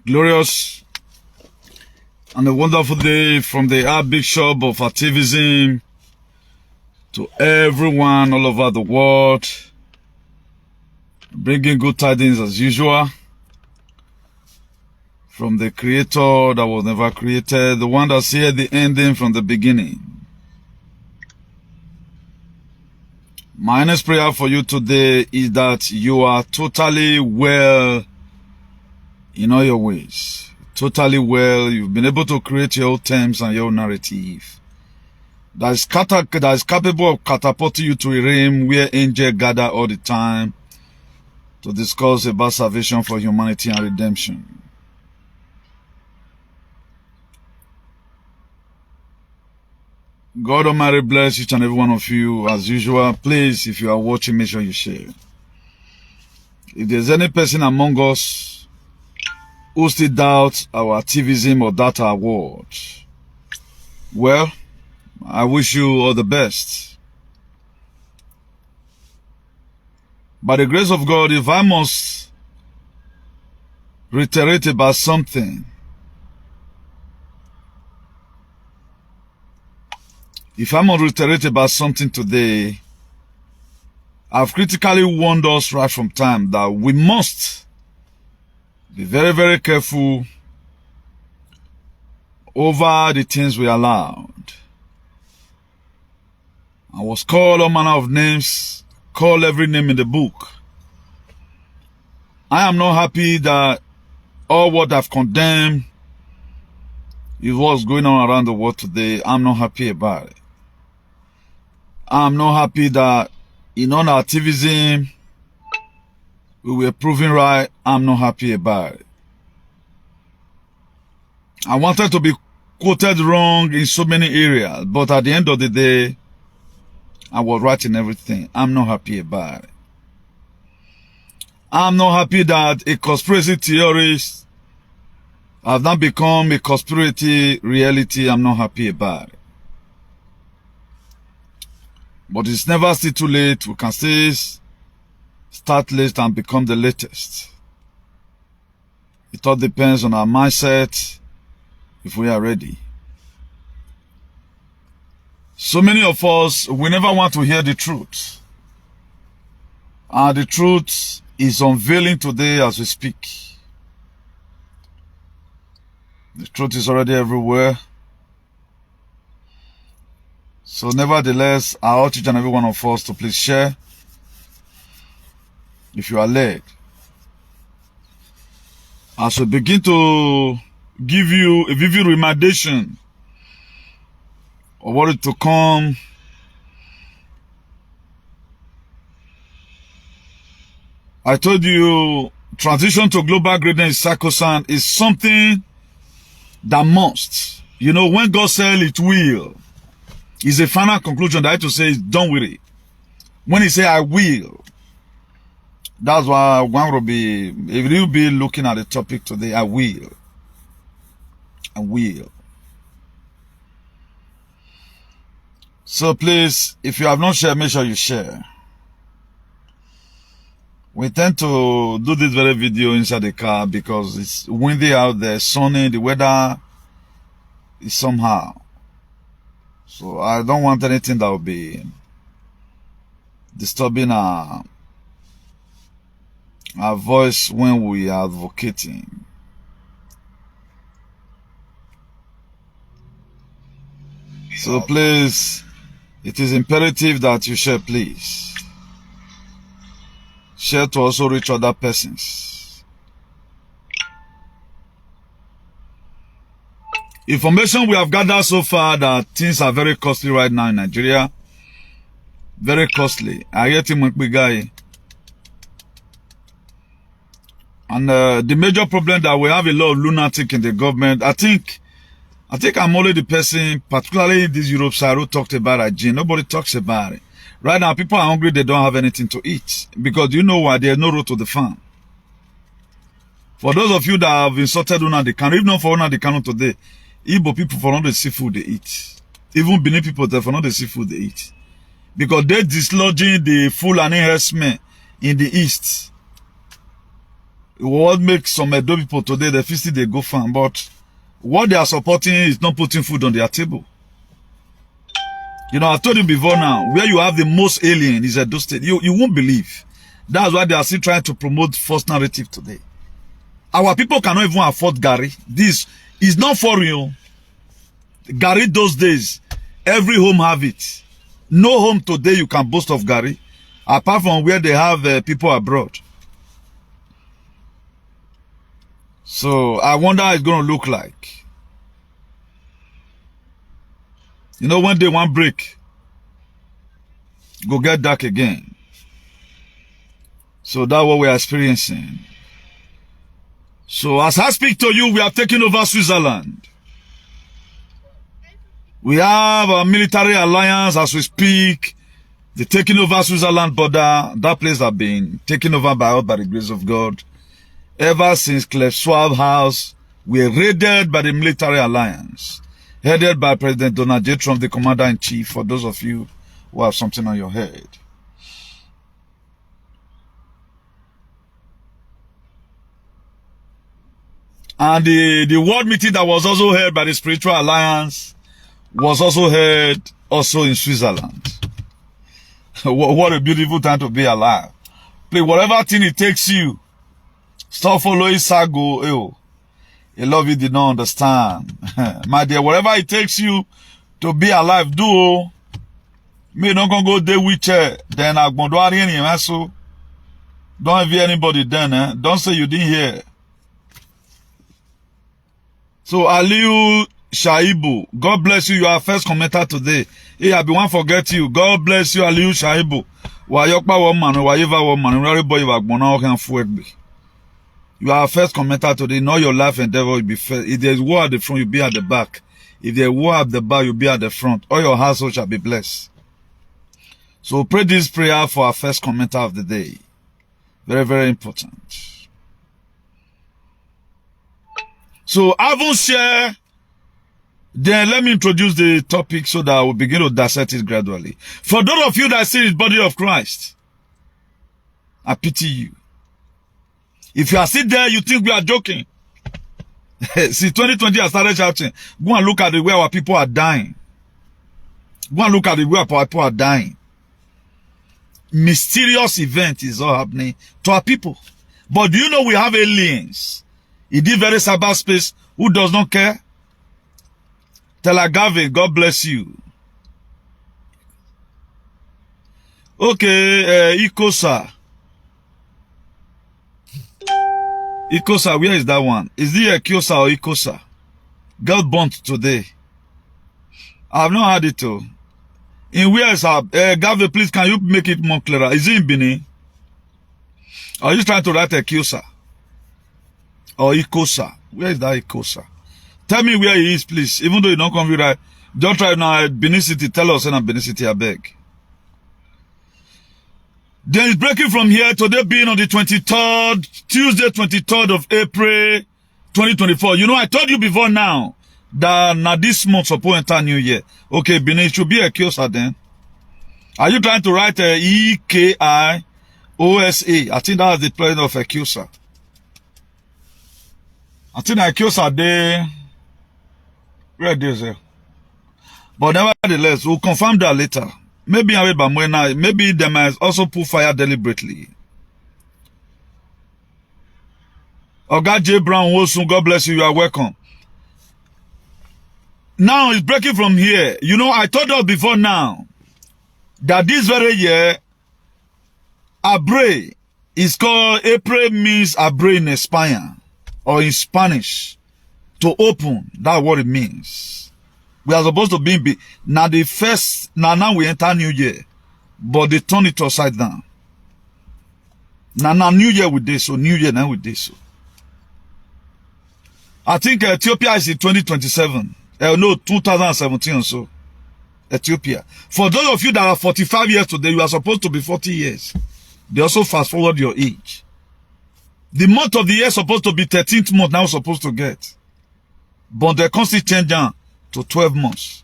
glorious and a wonderful day from the Archbishop of Activism to everyone all over the world, bringing good tidings as usual from the Creator that was never created, the one that's here, the ending from the beginning. My earnest prayer for you today is that you are totally well in all your ways. Totally well. You've been able to create your own terms and your own narrative that is capable of catapulting you to a realm where angels gather all the time to discuss about salvation for humanity and redemption. God Almighty bless each and every one of you. As usual, please, if you are watching, make sure you share. If there's any person among us who still doubts our activism or doubt our word, well, I wish you all the best. By the grace of God, if I must reiterate about something, today, I've critically warned us right from time that we must be very, very careful over the things we allowed. I was called all manner of names, called every name in the book. I am not happy that all what I've condemned is what's going on around the world today. I'm not happy about it. I'm not happy that in our activism we were proven right. I'm not happy about it. I wanted to be quoted wrong in so many areas, but at the end of the day, I was right in everything. I'm not happy about it. I'm not happy that a conspiracy theorist has now become a conspiracy reality. I'm not happy about it. But it's never still too late. We can still start late and become the latest. It all depends on our mindset, if we are ready. So many of us, we never want to hear the truth. And the truth is unveiling today as we speak. The truth is already everywhere. So nevertheless, I urge each and every one of us to please share if you are led. As we begin to give you a vivid remindation of what is to come, I told you transition to global greatness is sacrosanct, is something that must. You know, when God said it will, is a final conclusion that I have to say is done with it. When he say I will, that's why one will be, if you be looking at the topic today, I will. I will. So please, if you have not shared, make sure you share. We tend to do this very video inside the car because it's windy out there, sunny, the weather is somehow. So I don't want anything that will be disturbing our voice when we are advocating. So please, it is imperative that you share, please. Share to also reach other persons. Information we have gathered so far that things are very costly right now in Nigeria. Very costly. I get him with big guy. And the major problem that we have a lot of lunatic in the government. I think I'm only the person, particularly in this Europe side, who talked about hygiene. Nobody talks about it. Right now, people are hungry. They don't have anything to eat. Because you know why? There's no road to the farm. For those of you that have insulted Nnamdi Kanu, if not for Nnamdi Kanu today, Igbo people for not the seafood they eat. Even Benin people for not the seafood they eat. Because they're dislodging the Fulani herdsmen in the east. What makes some Edo people today, they feel they go farm, but what they are supporting is not putting food on their table. You know, I told you before now, where you have the most alien is Edo State. You won't believe. That's why they are still trying to promote false narrative today. Our people cannot even afford Gary. This is not for real. Gary those days, every home have it. No home today you can boast of Gary, apart from where they have people abroad. So I wonder how it's going to look like. You know, when they want break, go get dark again. So that's what we're experiencing. So as I speak to you, we are taking over Switzerland. We have a military alliance as we speak. They're taking over Switzerland border. That place has been taken over by the grace of God. Ever since Clef Schwab House, we are raided by the military alliance, headed by President Donald J. Trump, the commander-in-chief, for those of you who have something on your head. And the world meeting that was also held by the Spiritual Alliance was also held also in Switzerland. What a beautiful time to be alive. Please, whatever thing it takes you, stop following Sago. Ew. A lot of you did not understand. My dear, whatever it takes you to be alive, do. Me not gonna go there with you. Then I'm going to do anything. So don't hear anybody then. Don't say you didn't hear. So Aliu Shaibu, God bless you. You are first commenter today. Hey, I be one forget you. God bless you, Aliu Shaibu. Wayokpa woman, wayiva woman, boy you are first commenter today. Know your life endeavor will be first. If there's war at the front, you'll be at the back. If there's war at the back, you'll be at the front. All your household shall be blessed. So pray this prayer for our first commenter of the day. Very, very important. So I will share. Then let me introduce the topic so that we'll begin to dissect it gradually. For those of you that see the body of Christ, I pity you. If you are sitting there, you think we are joking. See, 2020 I started shouting. Go and look at the way our people are dying. Go and look at the way our people are dying. Mysterious event is all happening to our people. But do you know we have aliens in this very cyberspace who does not care? Telagave, God bless you. Okay, Ikosa. Ikosa, where is that one? Is it a Kiosa or Ikosa? God burnt today. I have not had it too. In where is Gave, please, can you make it more clearer? Is it in Benin? Are you trying to write a Kiosa? Or Ikosa? Where is that Ikosa? Tell me where he is, please. Even though you don't come right, don't try now. Benin City, tell us in Benin City, I beg. Then it's breaking from here. Today being on the 23rd, Tuesday, 23rd of April, 2024. You know, I told you before now that now this month supposed to enter New Year. Okay, Benin, it should be a Kiosa then. Are you trying to write a E-K-I-O-S-A? I think that's the plan of a Kiosa. I think a Kiosa there. Where is it? But nevertheless, we'll confirm that later. Maybe maybe they might also put fire deliberately. Oga J. Brown Wilson, God bless you. You are welcome. Now it's breaking from here. You know, I told you before now that this very year, Abre is called, April means Abre in España or in Spanish. To open, that's what it means. We are supposed to be now the first, now we enter New Year, but they turn it upside down. Now New Year with this, so New Year now with this. So. I think Ethiopia is in 2027. No, 2017 or so. Ethiopia. For those of you that are 45 years today, you are supposed to be 40 years. They also fast forward your age. The month of the year is supposed to be 13th month, now supposed to get. But the CONSC changed down to 12 months.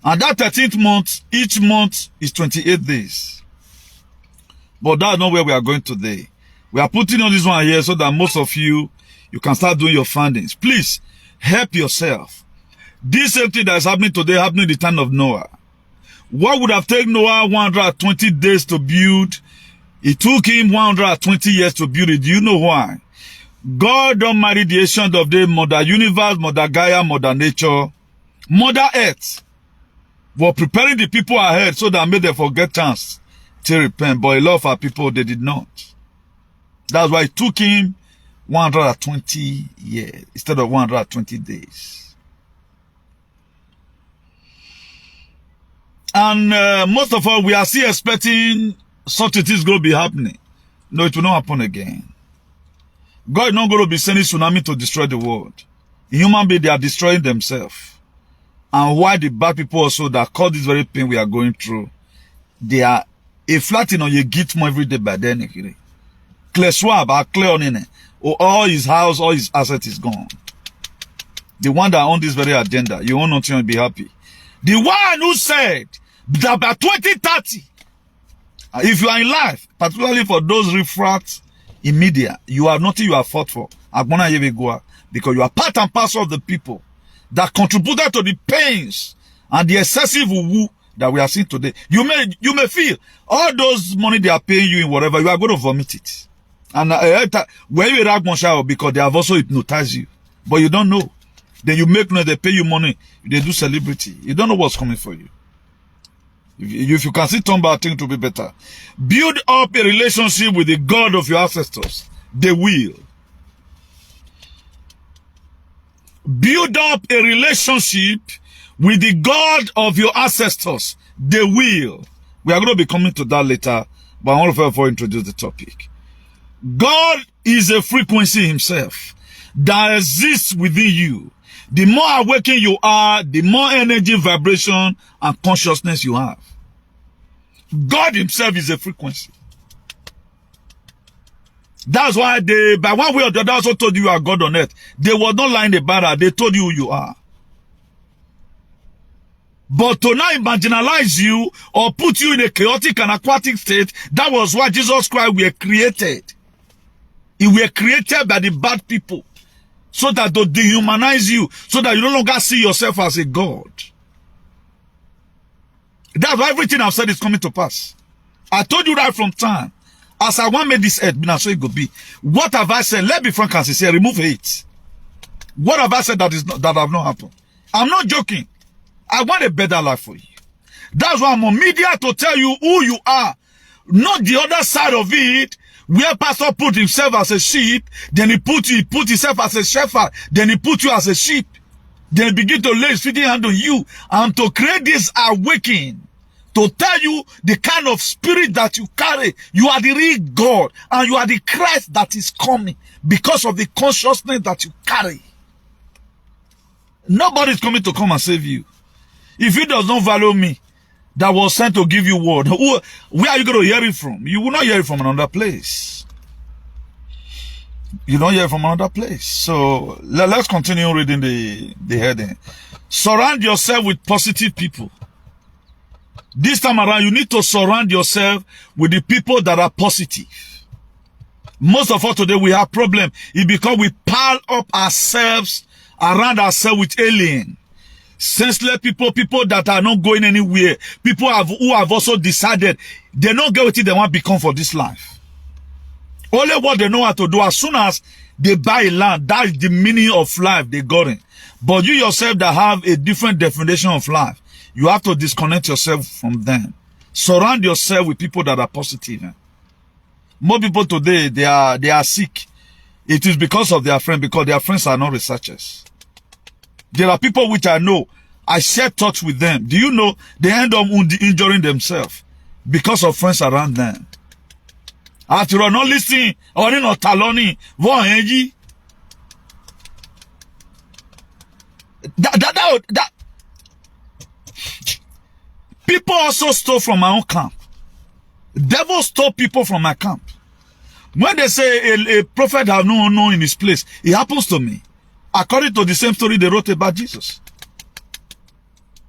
And that 13th month, each month is 28 days. But that's not where we are going today. We are putting on this one here so that most of you can start doing your findings. Please, help yourself. This same thing that is happening today happening in the time of Noah. What would have taken Noah 120 days to build? It took him 120 years to build it. Do you know why? God Almighty, the ancient of days, Mother Universe, Mother Gaia, Mother Nature, Mother Earth, were preparing the people ahead so that made them forget chance to repent. But a lot of our people, they did not. That's why it took him 120 years instead of 120 days. And most of us, we are still expecting such a thing is going to be happening. No, it will not happen again. God is not going to be sending tsunami to destroy the world. Human beings, they are destroying themselves. And why the bad people also that cause this very pain we are going through, they are a flattening on your git more every day by then. Clear swab, clear on in it. All his house, all his assets is gone. The one that owns this very agenda, you won't nothing and be happy. The one who said that by 2030, if you are in life, particularly for those refracts in media, you have nothing you have fought for. Because you are part and parcel of the people that contributed to the pains and the excessive woo that we are seeing today. You may feel all those money they are paying you in whatever, you are going to vomit it. And when you rag shower because they have also hypnotized you, but you don't know. Then you make noise, they pay you money, they do celebrity. You don't know what's coming for you. If you can see turn back, things to be better. Build up a relationship with the God of your ancestors. They will. Build up a relationship with the God of your ancestors. They will. We are going to be coming to that later, but I want to first introduce the topic. God is a frequency himself that exists within you. The more awakened you are, the more energy, vibration, and consciousness you have. God himself is a frequency. That's why they, by one way or the other, also told you are God on earth. They were not lying about that. They told you who you are. But to now marginalize you or put you in a chaotic and aquatic state, that was why Jesus Christ were created. He were created by the bad people. So that to dehumanize you, so that you no longer see yourself as a God. That's why everything I've said is coming to pass. I told you right from time. As I want made this earth, so it could be. What have I said? Let's be frank and sincere. Remove hate. What have I said that have not happened? I'm not joking. I want a better life for you. That's why I'm on media to tell you who you are. Not the other side of it, where pastor put himself as a sheep, then he put himself as a shepherd, then he put you as a sheep. Then he begin to lay his feeding hand on you and to create this awakening, to tell you the kind of spirit that you carry. You are the real God and you are the Christ that is coming because of the consciousness that you carry. Nobody is coming to come and save you. If he does not value me, that was sent to give you word, where are you going to hear it from? You will not hear it from another place. You don't hear it from another place. So let's continue reading the heading. Surround yourself with positive people. This time around, you need to surround yourself with the people that are positive. Most of us today, we have problem. It's because we pile up ourselves, around ourselves with alien. Senseless people, people that are not going anywhere, people who have also decided they don't get what they want to become for this life. Only what they know how to do, as soon as they buy land, that is the meaning of life they got in. But you yourself that have a different definition of life, you have to disconnect yourself from them. Surround yourself with people that are positive. More people today, they are sick. It is because of their friends, because their friends are not researchers. There are people which I know, I share thoughts with them. Do you know they end up injuring themselves because of friends around them? After all, not listening, or not taloning, that people also stole from my own camp. Devil stole people from my camp. When they say a prophet have no honor in his place, it happens to me. According to the same story they wrote about Jesus.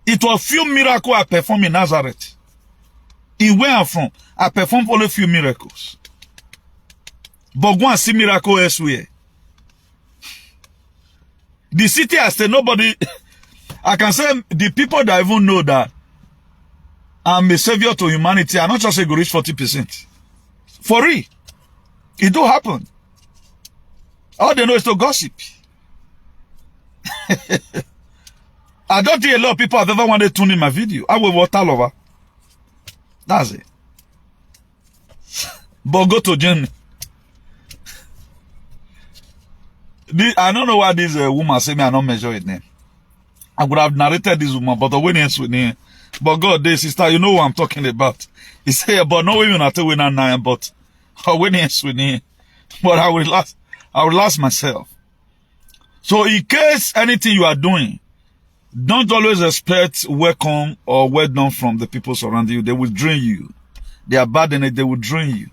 It was few miracles I performed in Nazareth. In where I'm from, I performed only few miracles. But go and see miracle elsewhere. The city has said nobody, I can say the people that even know that I'm a savior to humanity are not just say go reach 40%. For real. It do happen. All they know is to gossip. I don't think a lot of people have ever wanted to tune in my video. I will water lover. That's it. But go to Germany. I don't know why this woman say me I not measure it name. I would have narrated this woman, but the winning with me. But God, this sister, you know what I'm talking about. He say, but no women at winner nine, but winning with me. But I will last myself. So in case anything you are doing, don't always expect welcome or well done from the people surrounding you. They will drain you. They are bad in it, they will drain you.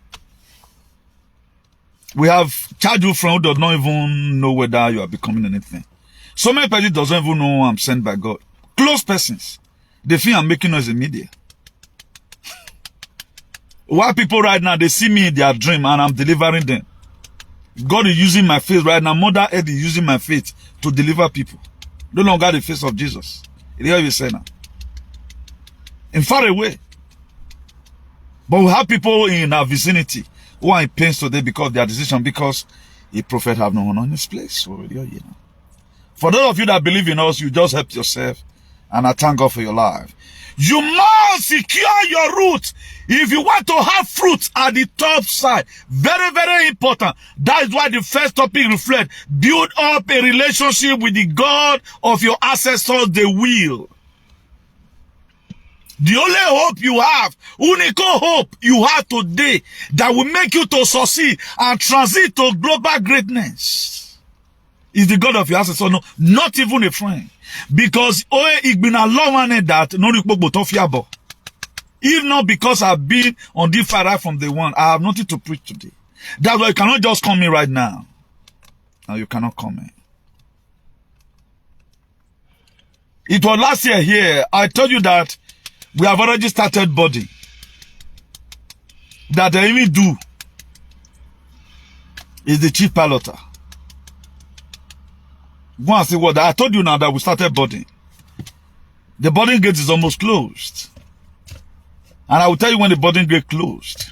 We have charged you from who does not even know whether you are becoming anything. So many people doesn't even know I'm sent by God. Close persons. They think I'm making noise in media. Why people right now, they see me in their dream and I'm delivering them. God is using my faith right now. Mother Earth is using my faith to deliver people. No longer the face of Jesus. You hear what you say now? In far away. But we have people in our vicinity who are in pain today because of their decision, because a prophet have no honor in his place. So, you know. For those of you that believe in us, you just help yourself, and I thank God for your life. You must secure your roots if you want to have fruits at the top side. Very, very important. That is why the first topic reflects: build up a relationship with the God of your ancestors, the will. The only hope you have, unique hope you have today that will make you to succeed and transit to global greatness is the God of your ancestors. No, not even a friend. Because if not because I've been on the far right from the one, I have nothing to preach today. That's why you cannot just come in right now. Now you cannot come in. It was last year here. I told you that we have already started body. That I even do is the chief piloter. Go and see what I told you now that we started boarding. The boarding gate is almost closed. And I will tell you when the boarding gate closed.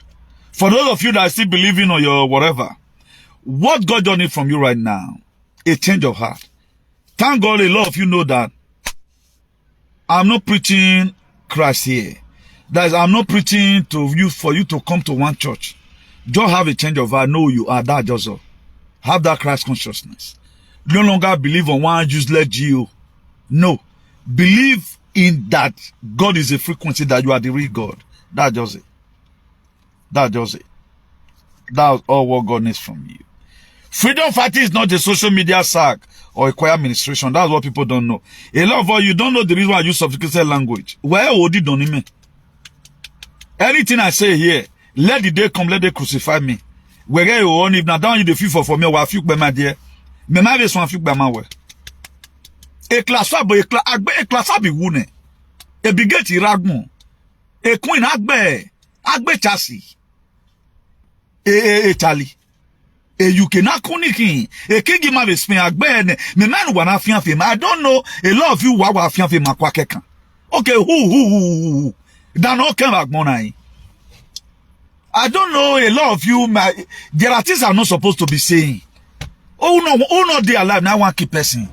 For those of you that are still believing on your whatever, what God don't need from you right now, a change of heart. Thank God a lot of you know that I'm not preaching Christ here. That is, I'm not preaching to you for you to come to one church. Just have a change of heart. Know you are that just all. Have that Christ consciousness. No longer believe on one useless geo. No. Believe in that God is a frequency, that you are the real God. That does it. That does it. That's all what God needs from you. Freedom fighting is not a social media sack or a choir administration. That's what people don't know. A lot of you don't know the reason why I use sophisticated language. Where would you don't me? Anything I say here, let the day come, let they crucify me. Where you want, if not down you the feel for me, or I feel by my dear. Me ma be so feel by my way. E class be wune. E biget iragmo. E queen agbe chasi. E Charlie. E you cannot kunikin. E kingi ma be spin agbe ne. Me man wana fian fim. I don't know a lot of you wa fian fim makwa kekan. Okay, who. Dan no ken agmo na yi. I don't know a lot of you. There are things I'm not supposed to be saying. Oh no, they alive now. One key person.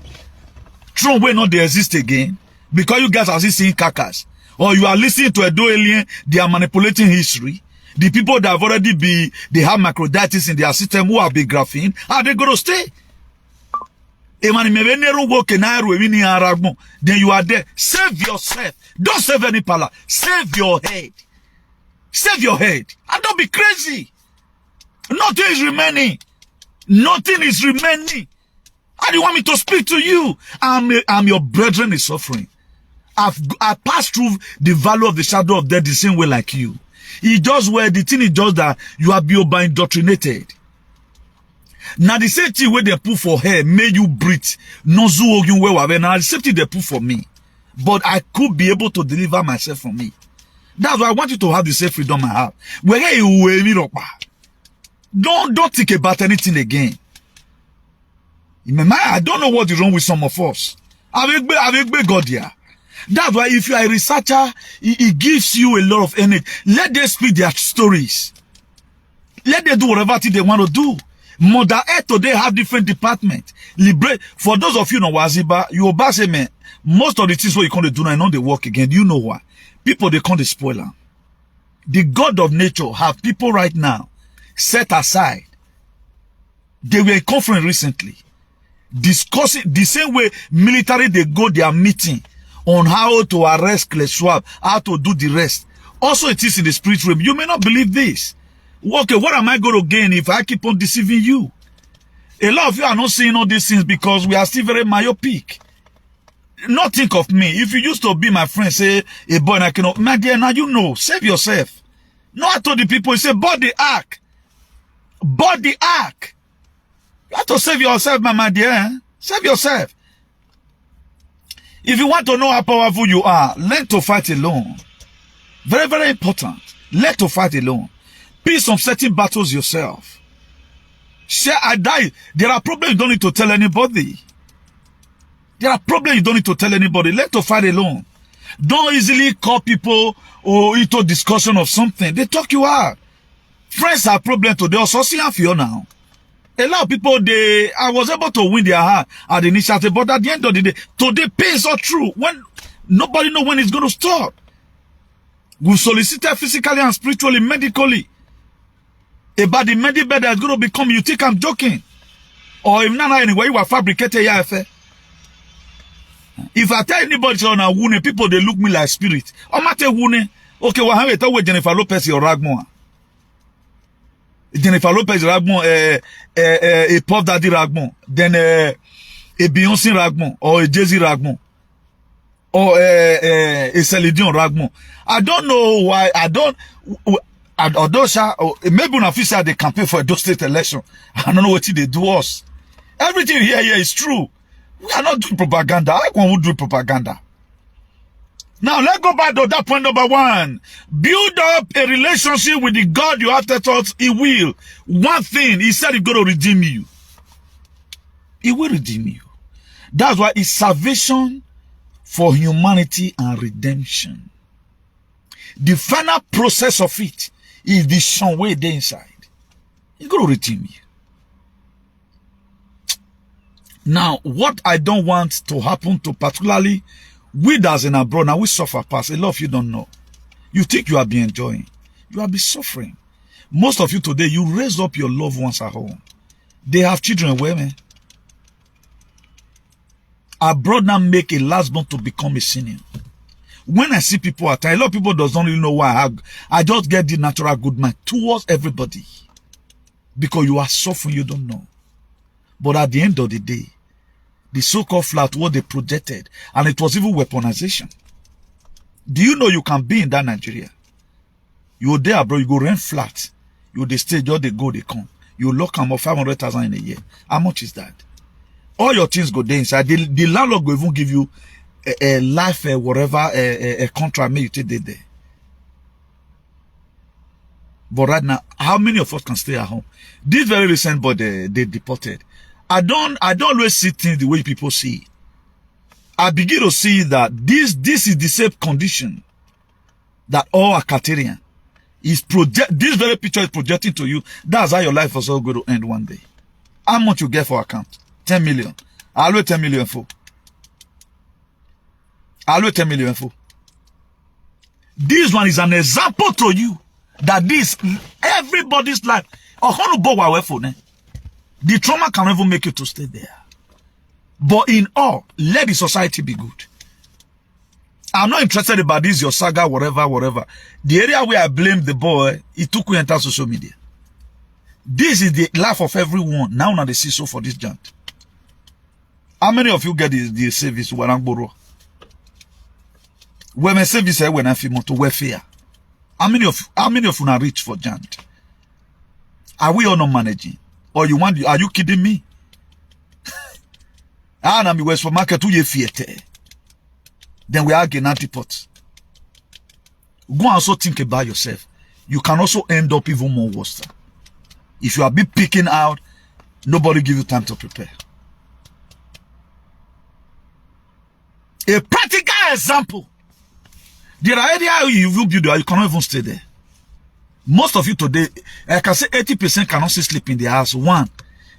Trump will not they exist again because you guys are still seeing cackers, or you are listening to a do alien. They are manipulating history. The people that have already they have microditis in their system who have been graphene, are they going to stay? Then you are there. Save yourself. Don't save any pala. Save your head. Save your head. And don't be crazy. Nothing is remaining. Nothing is remaining. How do you want me to speak to you? I'm your brethren is suffering. I passed through the valley of the shadow of death the same way like you. It just where the thing is just that you are being indoctrinated. Now the same thing where they put for her made you breathe. No zoo where now the same thing they put for me. But I could be able to deliver myself from me. That's why I want you to have the same freedom I have. Where you Don't think about anything again. I don't know what is wrong with some of us. Avec God here. That's why if you are a researcher, it gives you a lot of energy. Let them speak their stories. Let them do whatever they want to do. Mother Earth today have different departments. Liberate. For those of you know Waziba, you obey say, man, most of the things what you can't do now, I know they work again. You know why? People, they can't spoil them. The God of nature have people right now set aside. They were in conference recently discussing the same way military they go their meeting on how to arrest Clay Schwab, how to do the rest. Also, it is in the spirit realm. You may not believe this. Okay, what am I going to gain if I keep on deceiving you? A lot of you are not seeing all these things because we are still very myopic. Not think of me. If you used to be my friend, say, a boy, I cannot, my dear, now you know, save yourself. No, I told the people, you say, but the ark. But the ark. You have to save yourself, my dear. Eh? Save yourself. If you want to know how powerful you are, learn to fight alone. Very, very important. Learn to fight alone. Pick some certain battles yourself. Share, I die. There are problems you don't need to tell anybody. There are problems you don't need to tell anybody. Learn to fight alone. Don't easily call people or into discussion of something. They talk you out. Friends have problems today. Also, see how you now. A lot of people, I was able to win their heart at the initiative, but at the end of the day, today pain is not true. When nobody knows when it's going to stop. We solicited physically and spiritually, medically. About the medical bed that's going to become, you think I'm joking? Or if not anyway, you are fabricated here. If I tell anybody so now wound, people they look me like spirit. Or matter wound, okay, well, how you Jennifer Lopez or Ragmore? Jennifer Lopez Ragmon, a Puff Daddy Ragmon, then a Beyonce Ragmon, or a Jay-Z Ragmon, or a Celine Dion Ragmon. I don't know why, maybe when I feel they campaign for a state election, I don't know what they do us. Everything here is true. We are not doing propaganda. I like one who do propaganda. Now, let's go back to that point number one. Build up a relationship with the God you have thought He will. One thing, He said He's going to redeem you. He will redeem you. That's why it's salvation for humanity and redemption. The final process of it is the some way there inside. He's going to redeem you. Now, what I don't want to happen to particularly widows in abroad, now we suffer past. A lot of you don't know. You think you have been enjoying. You have been suffering. Most of you today, you raise up your loved ones at home. They have children, women. Abroad now make a last born to become a senior. When I see people at times, a lot of people don't really know why I just get the natural good mind towards everybody. Because you are suffering, you don't know. But at the end of the day, the so-called flat, what they projected, and it was even weaponization. Do you know you can be in that Nigeria? You're there, bro, you go rent flat. You the stage, or they go, they come. You lock them up 500,000 in a year. How much is that? All your things go there inside. The landlord will even give you a life, whatever, a contract, may you take there. But right now, how many of us can stay at home? This very recent, but they deported. I don't always see things the way people see it. I begin to see that this is the same condition that all Acatarian is this very picture is projecting to you. That's how your life is all going to end one day. How much you get for account? 10 million. I'll wait 10 million for. I'll wait 10 million for. This one is an example to you that this everybody's life. The trauma can never make you to stay there. But in all, let the society be good. I'm not interested about this, your saga, whatever. The area where I blame the boy, it took you enter social media. This is the life of everyone. Now they see so for this giant. How many of you get the service when I'm borrow? When my service when I feel to welfare. How many of you are rich for giant? Are we all not managing? Or you want? Are you kidding me? I'm in West for market 2 years theater. Then we are getting antipots. Go and also think about yourself. You can also end up even more worse. If you are be picking out, nobody give you time to prepare. A practical example. There are areas you will build, you cannot even stay there. Most of you today, I can say 80% cannot sleep in the house. One,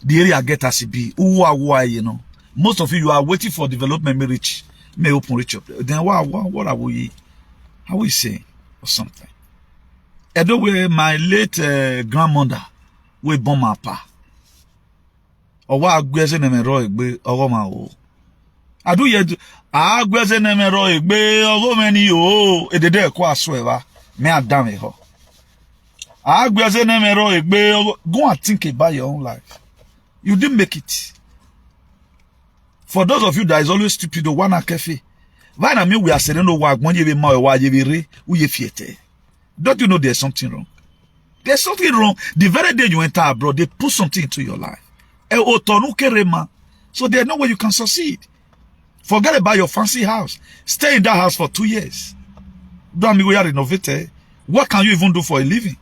the area get as it be. You know. Most of you are waiting for development may reach, may open reach up. Then what are we? How we say or something? Anyway, my late grandmother, we born my pa. Or what agweze nemero egbe ogoma o. Adu ye agweze nemero egbe ogomeni o. Edede kwa aswewa me adame ho. Agweze nemero egbe go and think about your own life. You didn't make it. For those of you that is always stupid, one cafe. Why I mean we are saying no work when you be more why you be re who you fiete. Don't you know there's something wrong? There's something wrong. The very day you enter abroad, they put something into your life. So there's no way you can succeed. Forget about your fancy house. Stay in that house for 2 years. Don't mean we are renovated. What can you even do for a living?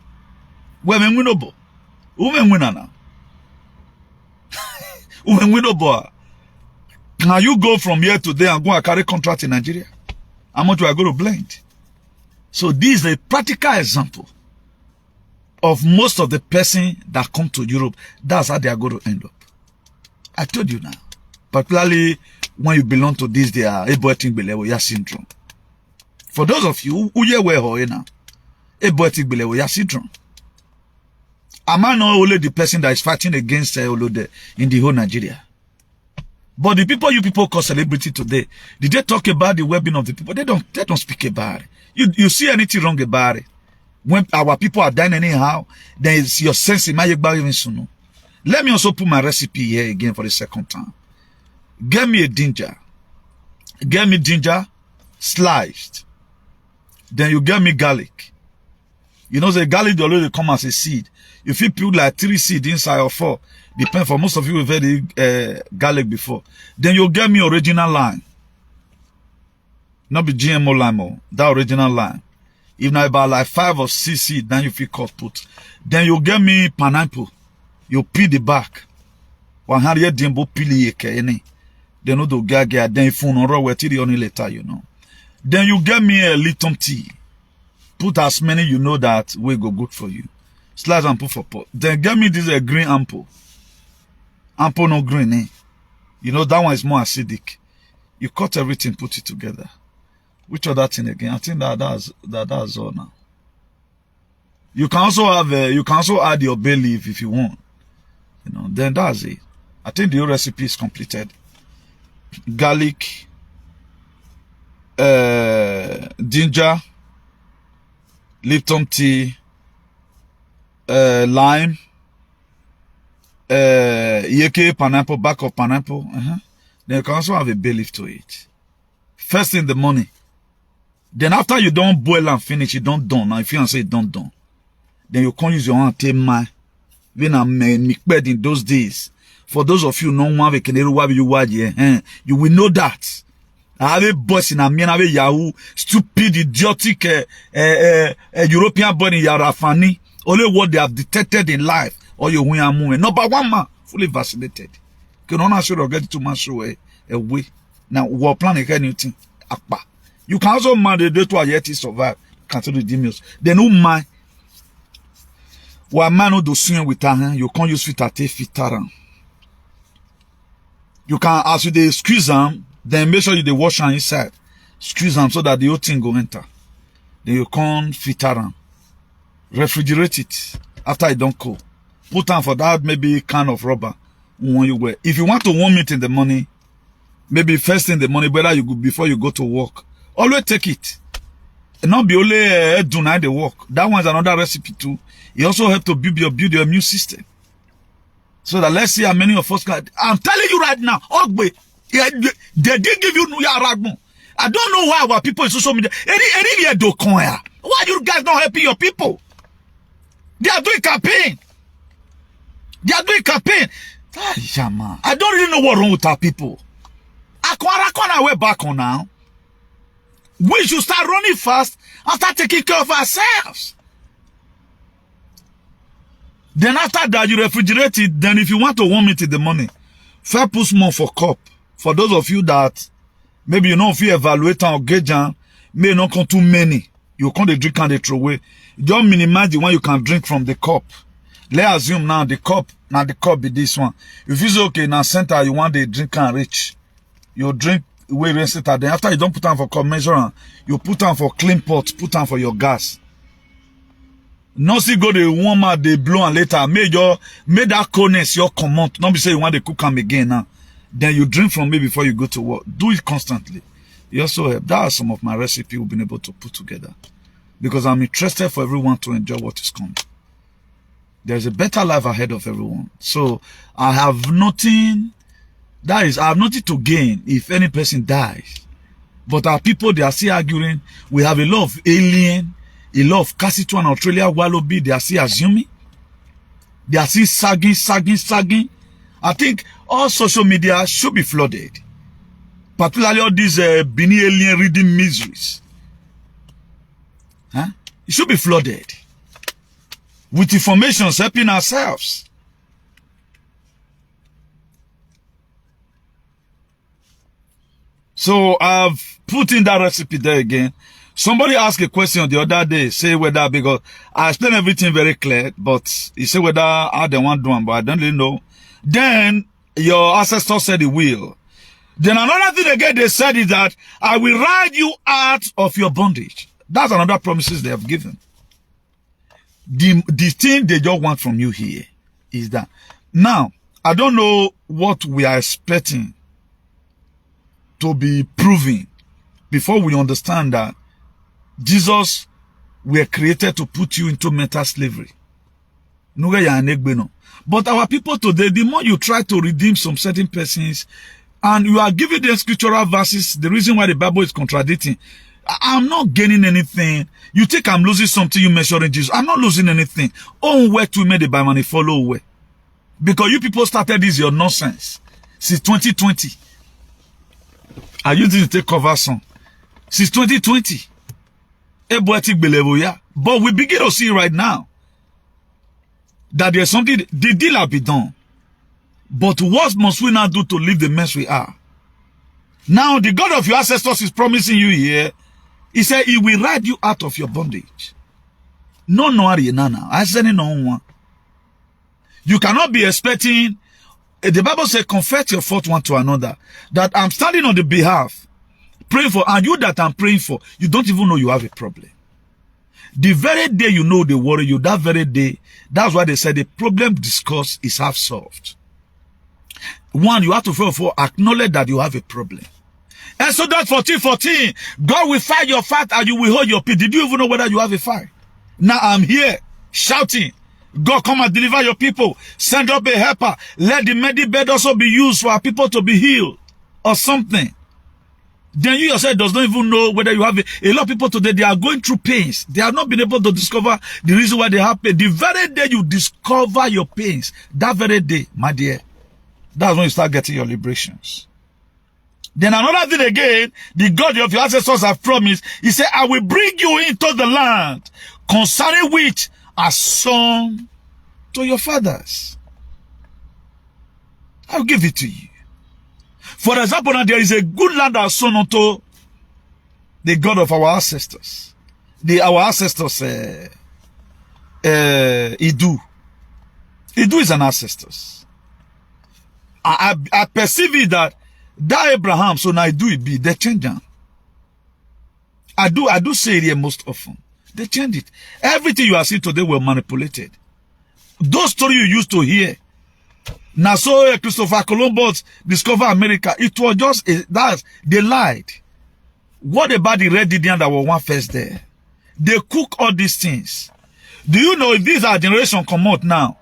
Women winnable. Women winner now. Women winnable. Can you go from here to there and go and carry contract in Nigeria? How much you are going to blend? So this is a practical example of most of the person that come to Europe. That's how they are going to end up. I told you now. Particularly when you belong to this, they are eboetic belewoya syndrome. For those of you who hear where now, eboetic belewoya syndrome. Am I not only the person that is fighting against Olode in the whole Nigeria? But the people you people call celebrity today, did they talk about the well-being of the people? They don't speak about it. You see anything wrong about it? When our people are dying anyhow, then it's your sense in my even. Let me also put my recipe here again for the second time. Get me a ginger. Get me ginger sliced. Then you get me garlic. You know the garlic already come as a seed. If you put like 3 seeds inside or 4, depend for most of you who've had garlic before. Then you get me original lime. Not be GMO lime, that original lime. If not about like 5 or 6 seeds, then you feel cut put. Then you get me pineapple. You peel the back. 100 dimbo peel it. Then you do gaga. Then you phone on raw till only later, you know. Then you get me a little tea. Put as many you know that will go good for you. Slice and put for pot. Then get me this green ample. Ample no green, eh? You know that one is more acidic. You cut everything, put it together. Which other thing again? I think that's all now. You can also have you can also add your bay leaf if you want. You know, then that's it. I think the whole recipe is completed. Garlic, ginger, Lipton tea, lime, yeke pineapple, back of pineapple. Then you can also have a bay leaf to it. First in the morning. Then after you don't boil and finish, you don't done. Now if you say don't done, then you can't use your hand to take my. When I'm bed in those days. For those of you no one you will know that. I have a boss in a man, I have a Yahoo, stupid, idiotic European boy in Yarafani. Only what they have detected in life, or you win a movement. No, but one man fully vaccinated. Can not sure get too much away. Now we're planning anything. You can also man the day to yet survive. Cancel the demons. Then who mind? One man who do swing with her hand, you can't use fit at fit around. You can, as you they squeeze them, then make sure you they wash them inside. Squeeze them so that the whole thing go enter. Then you can't fit around. Refrigerate it after it don't cool. Put on for that maybe can of rubber when you wear. If you want to warm it in the morning, maybe first in the morning, whether you go before you go to work, always take it. And not be only do not the work. That one's another recipe too. It also helps to build your immune system. So that let's see how many of us can. I'm telling you right now, Ogbe, they didn't give you Yaragmo. I don't know why our people in social media. Why you guys not helping your people? They are doing campaign. They are doing campaign. I don't really know what's wrong with our people. We're back on now. We should start running fast and start taking care of ourselves. Then after that, you refrigerate it. Then if you want to warm it in the morning, first put small for cup. For those of you that maybe you know if you evaluate or gauge, may not come too many. You can't drink and they throw away. Just minimize the one you can drink from the cup. Let's assume now the cup be this one. If it's okay, now center you want the drink and reach. You drink way rinse it. Then after you don't put on for cup measure, you put on for clean pot, put on for your gas. No see go the warm out, they blow and later make that coldness your command. Not be say you want to cook them again now. Then you drink from me before you go to work. Do it constantly. You also help. That are some of my recipes we've been able to put together. Because I'm interested for everyone to enjoy what is coming. There's a better life ahead of everyone. So I have nothing to gain if any person dies. But our people, they are still arguing. We have a lot of alien, a lot of Cassito and Australia Wallaby, they are still assuming. They are still sagging. I think all social media should be flooded. Particularly all these Bini alien reading miseries. Huh? It should be flooded. With information helping ourselves. So I've put in that recipe there again. Somebody asked a question the other day, say whether, because I explained everything very clear, but he said whether I don't want to do it, but I don't really know. Then your ancestor said he will. Then another thing again they said is that I will ride you out of your bondage. That's another promises they have given. The thing they just want from you here is that now I don't know what we are expecting to be proven before we understand that Jesus were created to put you into mental slavery. But our people today, the more you try to redeem some certain persons and you are giving them scriptural verses, the reason why the Bible is contradicting, I'm not gaining anything. You think I'm losing something, you measuring Jesus. I'm not losing anything. Own work to made the by money follow away. Because you people started this your nonsense since 2020. I used this to take cover song. Since 2020. But we begin to see right now that there's something, the deal will be done. But what must we now do to live the mess we are? Now the God of your ancestors is promising you here. He said he will ride you out of your bondage. No, I said no one. You cannot be expecting. The Bible says, confess your fault one to another. That I'm standing on the behalf, praying for, and you that I'm praying for, you don't even know you have a problem. The very day you know they worry you, that very day, that's why they said the problem discussed is half solved. One, you have to first of all acknowledge that you have a problem. And so that 14:14, God will fight your fight and you will hold your peace. Did you even know whether you have a fight? Now I'm here shouting, God, come and deliver your people. Send up a helper. Let the medical bed also be used for our people to be healed or something. Then you yourself does not even know whether you have a lot of people today, they are going through pains. They have not been able to discover the reason why they have pain. The very day you discover your pains, that very day, my dear, that's when you start getting your liberations. Then another thing again, the God of your ancestors have promised, he said, I will bring you into the land concerning which a son to your fathers. I'll give it to you. For example, now there is a good land as son unto the God of our ancestors. Our ancestors, Idu. Idu is an ancestors. I perceive it that Abraham, so now Idu it be, they change them. I do say it here most often. They change it. Everything you are seeing today were manipulated. Those stories you used to hear. Now, so Christopher Columbus discovered America. It was just, they lied. What about the Red Indian that were one first there? They cook all these things. Do you know if these are generation come out now?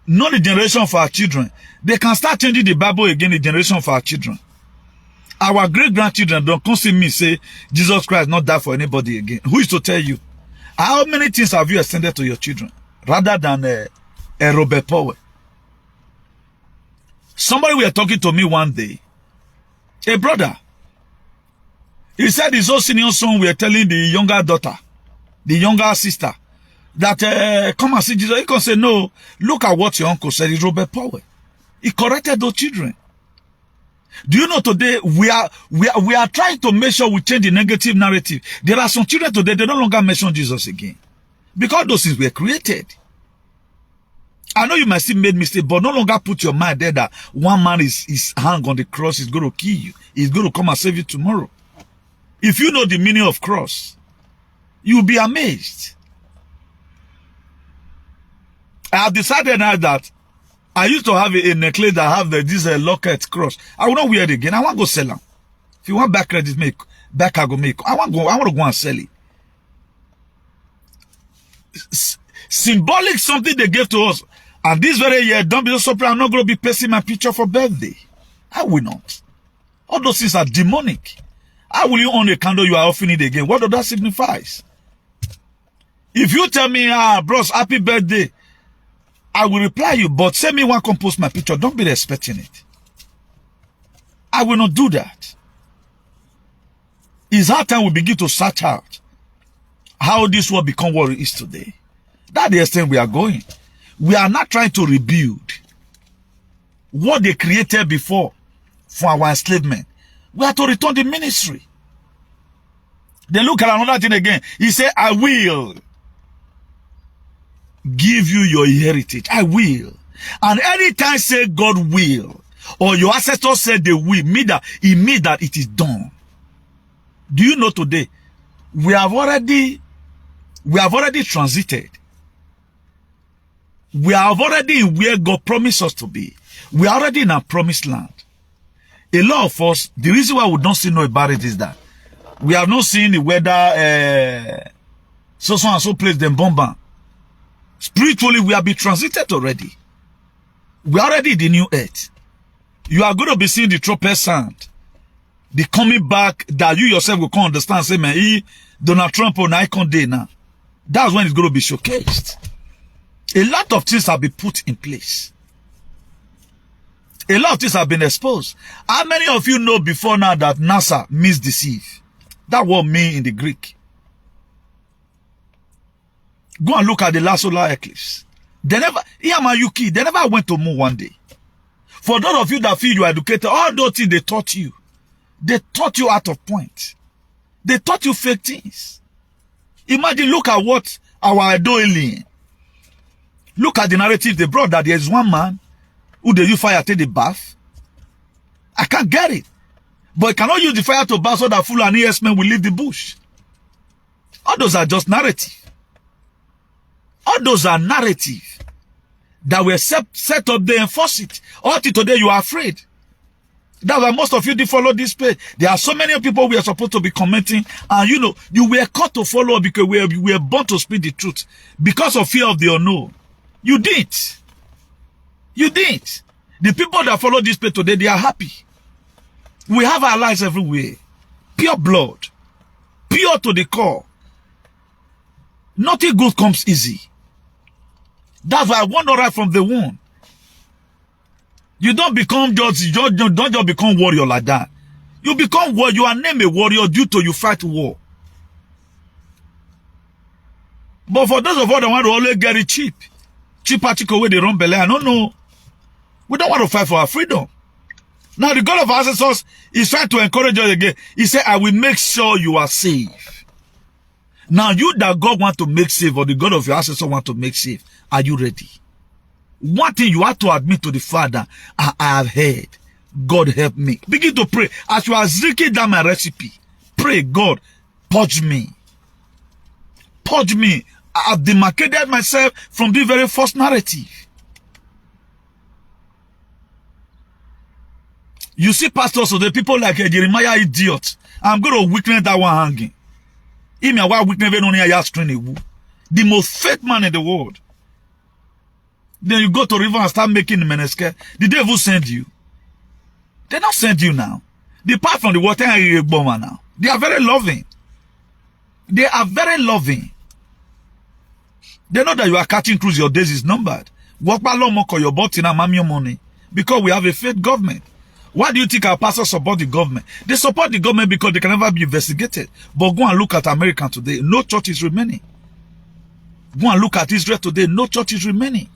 Not the generation for our children. They can start changing the Bible again, the generation for our children. Our great-grandchildren don't come see me say, Jesus Christ not die for anybody again. Who is to tell you? How many things have you extended to your children? Rather than a Robert Powell. Somebody were talking to me one day. A brother. He said his own senior son were telling the younger daughter, the younger sister, that come and see Jesus. He can say, no, look at what your uncle said. It's Robert Powell. He corrected those children. Do you know today we are trying to make sure we change the negative narrative. There are some children today, they no longer mention Jesus again. Because those things were created. I know you might still made mistakes, but no longer put your mind there that one man is hung on the cross, is going to kill you. He's going to come and save you tomorrow. If you know the meaning of cross, you'll be amazed. I have decided now that I used to have a necklace that have this locket cross. I will not wear it again. I want to go sell them. If you want back credit, make back I go make. I want to go and sell it. Symbolic something they gave to us. And this very year, don't be so surprised. I'm not going to be pasting my picture for birthday. I will not. All those things are demonic. How will you own a candle you are offering it again? What does that signify? If you tell me, bros, happy birthday, I will reply you, but send me one compose my picture. Don't be expecting it. I will not do that. It's our time we begin to search out how this world become what it is today. That's the extent we are going. We are not trying to rebuild what they created before for our enslavement. We are to return the ministry. They look at another thing again. He said, I will give you your heritage. I will. And anytime say God will, or your ancestors said they will, it means that it is done. Do you know today, we have already transited. We are already in where God promised us to be. We are already in our promised land. A lot of us, the reason why we don't see know about it is that we have not seen the weather, so and so place them bomb. Spiritually, we have been transited already. We are already in the new earth. You are going to be seeing the trumpet sound. The coming back that you yourself will come understand. Say, man, Donald Trump on icon day now. That's when it's going to be showcased. A lot of things have been put in place. A lot of things have been exposed. How many of you know before now that NASA means deceive? That word mean in the Greek. Go and look at the last solar eclipse. They never went to moon one day. For those of you that feel you are educated, all those things they taught you out of point. They taught you fake things. Imagine, look at what our alien. Look at the narrative they brought that there is one man who they use fire to take the bath. I can't get it. But you cannot use the fire to bath so that full and yes-men will leave the bush. All those are just narrative. All those are narrative that were set up there and force it. Until today you are afraid. That's why most of you did follow this page. There are so many people we are supposed to be commenting, and you know, you were caught to follow because we were born to speak the truth. Because of fear of the unknown. You did. You did. The people that follow this page today, they are happy. We have our lives everywhere. Pure blood. Pure to the core. Nothing good comes easy. That's why I want to right from the womb. You don't become don't just become warrior like that. You become warrior. You are named a warrior due to you fight war. But for those of us that want to always get it cheap article where they run belly, I don't know. We don't want to fight for our freedom. Now the God of our ancestors is trying to encourage us again. He said, I will make sure you are safe. Now you that God want to make safe, or the God of your ancestors want to make safe, are you ready? One thing you have to admit to the Father, I have heard. God help me. Begin to pray. As you are drinking down my recipe, pray, God, purge me. Purge me. I have demarcated myself from the very false narrative. You see pastors, so the people like Jeremiah idiot. I'm going to witness that one hanging. The most faith man in the world. Then you go to river and start making the meneske. The devil send you. They not send you now. They part from the water and now. They are very loving. They are very loving. They know that you are catching cruise, your days is numbered. Walk by long your bottom and your money. Because we have a faith government. Why do you think our pastors support the government? They support the government because they can never be investigated. But go and look at America today. No church is remaining. Go and look at Israel today. No church is remaining.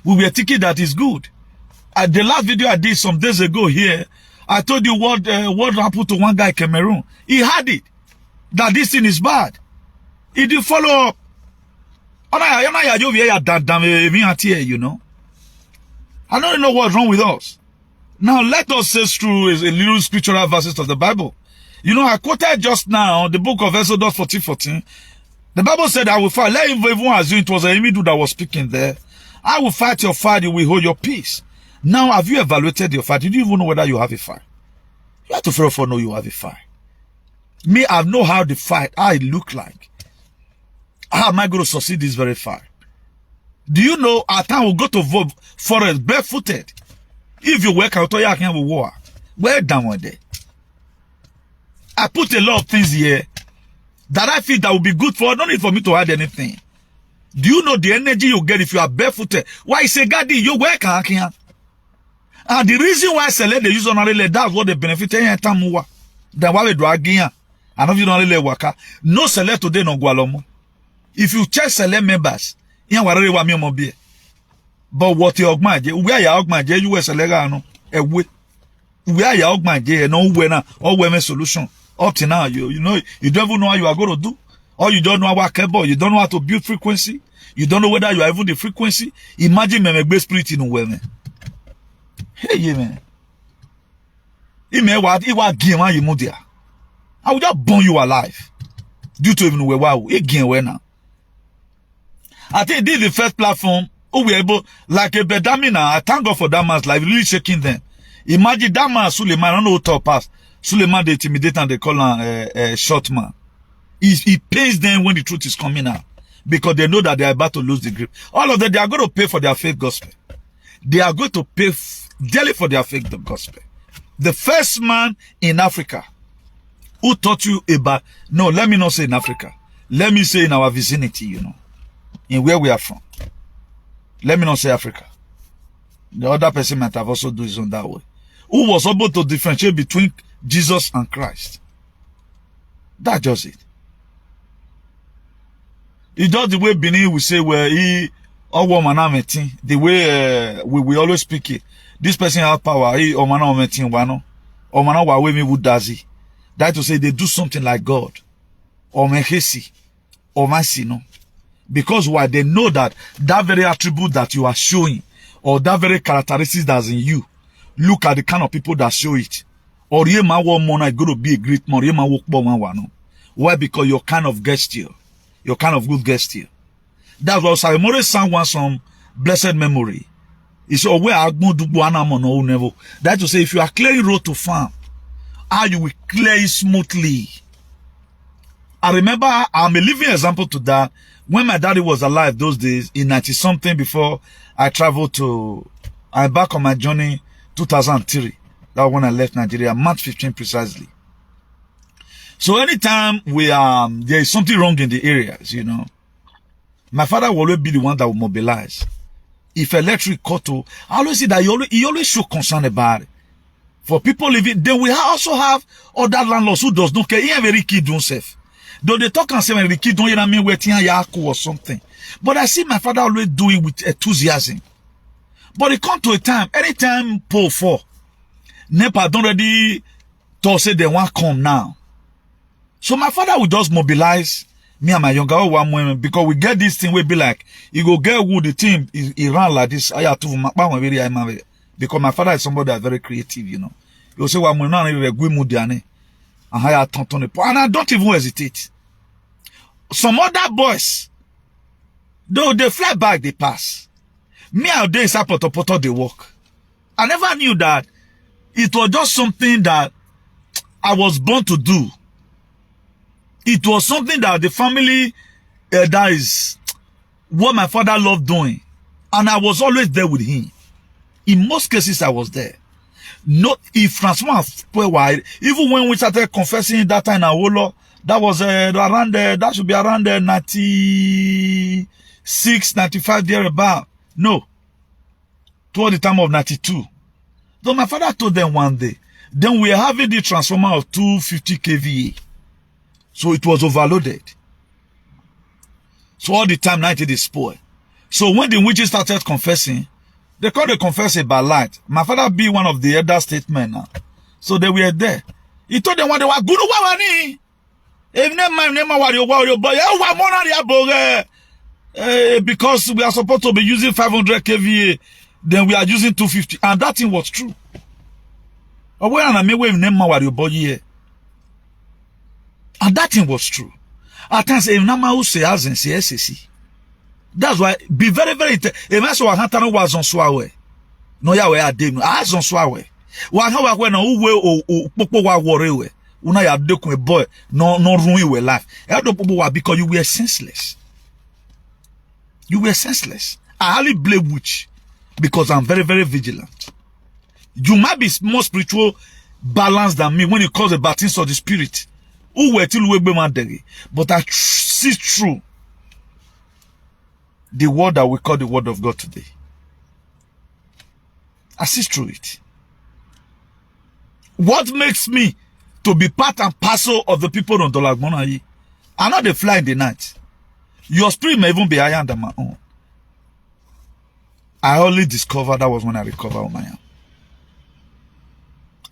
We were thinking that is good. The last video I did some days ago here, I told you what happened to one guy in Cameroon. He had it. That this thing is bad. He didn't follow up. You know. I don't know what's wrong with us. Now let us say through a little scriptural verses of the Bible. You know, I quoted just now the book of Exodus 14:14. The Bible said, I will fight. Let everyone assume it was a Emidu that was speaking there. I will fight your fight, you will hold your peace. Now, have you evaluated your fight? Did you even know whether you have a fight? You have to first of all know you have a fight. Me, I know how the fight, how it look like. How am I going to succeed this very fight? Do you know, at time we'll go to forest barefooted. If you work out, you can war. Well done one day. I put a lot of things here that I feel that would be good for, no need for me to add anything. Do you know the energy you get if you are barefooted? Why I say, God, you work out here. And the reason why I select the use on a that's what they benefit any time more than why we drag here. And if you don't really work out, no select today no gualomo. If you check select members, you worry what me be. But what you ogmaje, where you ogmaje, you select no a way. Where you ogmaje, no winner or women solution. Up to now, you know, you don't even know what you are going to do. Or you don't know what cable, you don't know how to build frequency. You don't know whether you are even the frequency. Imagine me make spirit in women. Hey, yeah, man. What game you move there? I will just burn you alive. Due to even where wow, again now. I think this is the first platform who we able like a bedamina. I thank God for that man's life, really shaking them. Imagine that man Suleiman, I don't know who top pass. Suleiman they intimidate and they call him a short man. He pains them when the truth is coming out. Because they know that they are about to lose the grip. All of them, they are going to pay for their fake gospel. They are going to pay daily for their fake gospel. The first man in Africa who taught you about, no, let me not say in Africa. Let me say in our vicinity, you know. In where we are from. Let me not say Africa. The other person might have also done it on that way. Who was able to differentiate between Jesus and Christ. That's just it. It's just the way Benin will say, where he, or woman, the way we always speak it. This person has power, he, or man, or man, or me who does it. That to say, they do something like God, or mehesi, or masino. Because why? They know that that very attribute that you are showing, or that very characteristics that's in you, look at the kind of people that show it. Or ye man one man is going to be a great man, ye man walk one. Why? Because you're kind of gesture. You're kind of good gesture. That's why Saimore sang one song, Blessed Memory. He said, where I go do no never. That to say, if you are clearing road to farm, how you will clear it smoothly. I remember, I'm a living example to that. When my daddy was alive those days, in 90-something, before I traveled I'm back on my journey, 2003. That was when I left Nigeria, March 15 precisely. So anytime there is something wrong in the areas, you know, my father will always be the one that will mobilize. If electric cut, I always see that he always show concern about it. For people living, then we also have other landlords who does not care. He have a kid himself. Though they talk and say when the kid don't hear me waiting or something. But I see my father always do it with enthusiasm. But it come to a time, anytime Paul 4, NEPA don't ready to say they want come now. So my father will just mobilize me and my younger one because we get this thing we be like, you go get wood, the team, he ran like this. Because my father is somebody that's very creative, you know. He'll say, and I don't even hesitate. Some other boys, though they fly back, they pass. Me out there inside Poto, they walk. I never knew that it was just something that I was born to do. It was something that the family, that is what my father loved doing. And I was always there with him. In most cases, I was there. Not if Francois, even when we started confessing that time in Awolo, that was around that should be around 96, 95 there about. No. Toward the time of 92. Though my father told them one day, then we are having the transformer of 250 kVA. So it was overloaded. So all the time, night it is spoiled. So when the witches started confessing, they called the confessing by light. My father be one of the elder statesmen now. So they were there. He told them what they were good. Because we are supposed to be using 500 kVA, then we are using 250. And that thing was true. And that thing was true. At times, that's why be very, very. Was on swawe. No ya we adem. As on swawe. Wa ha wa na uwe o popo wa worry. Una ya dekun boy. No ruin we life. Because you were senseless. You were senseless. I hardly blame witch because I'm very, very vigilant. You might be more spiritual balanced than me when it comes to the things of the spirit. But I see through the word that we call the word of God today. I see through it. What makes me to be part and parcel of the people on Dolagmonayi? I know they fly in the night. Your spirit may even be higher than my own. I only discovered that was when I recovered Omaya.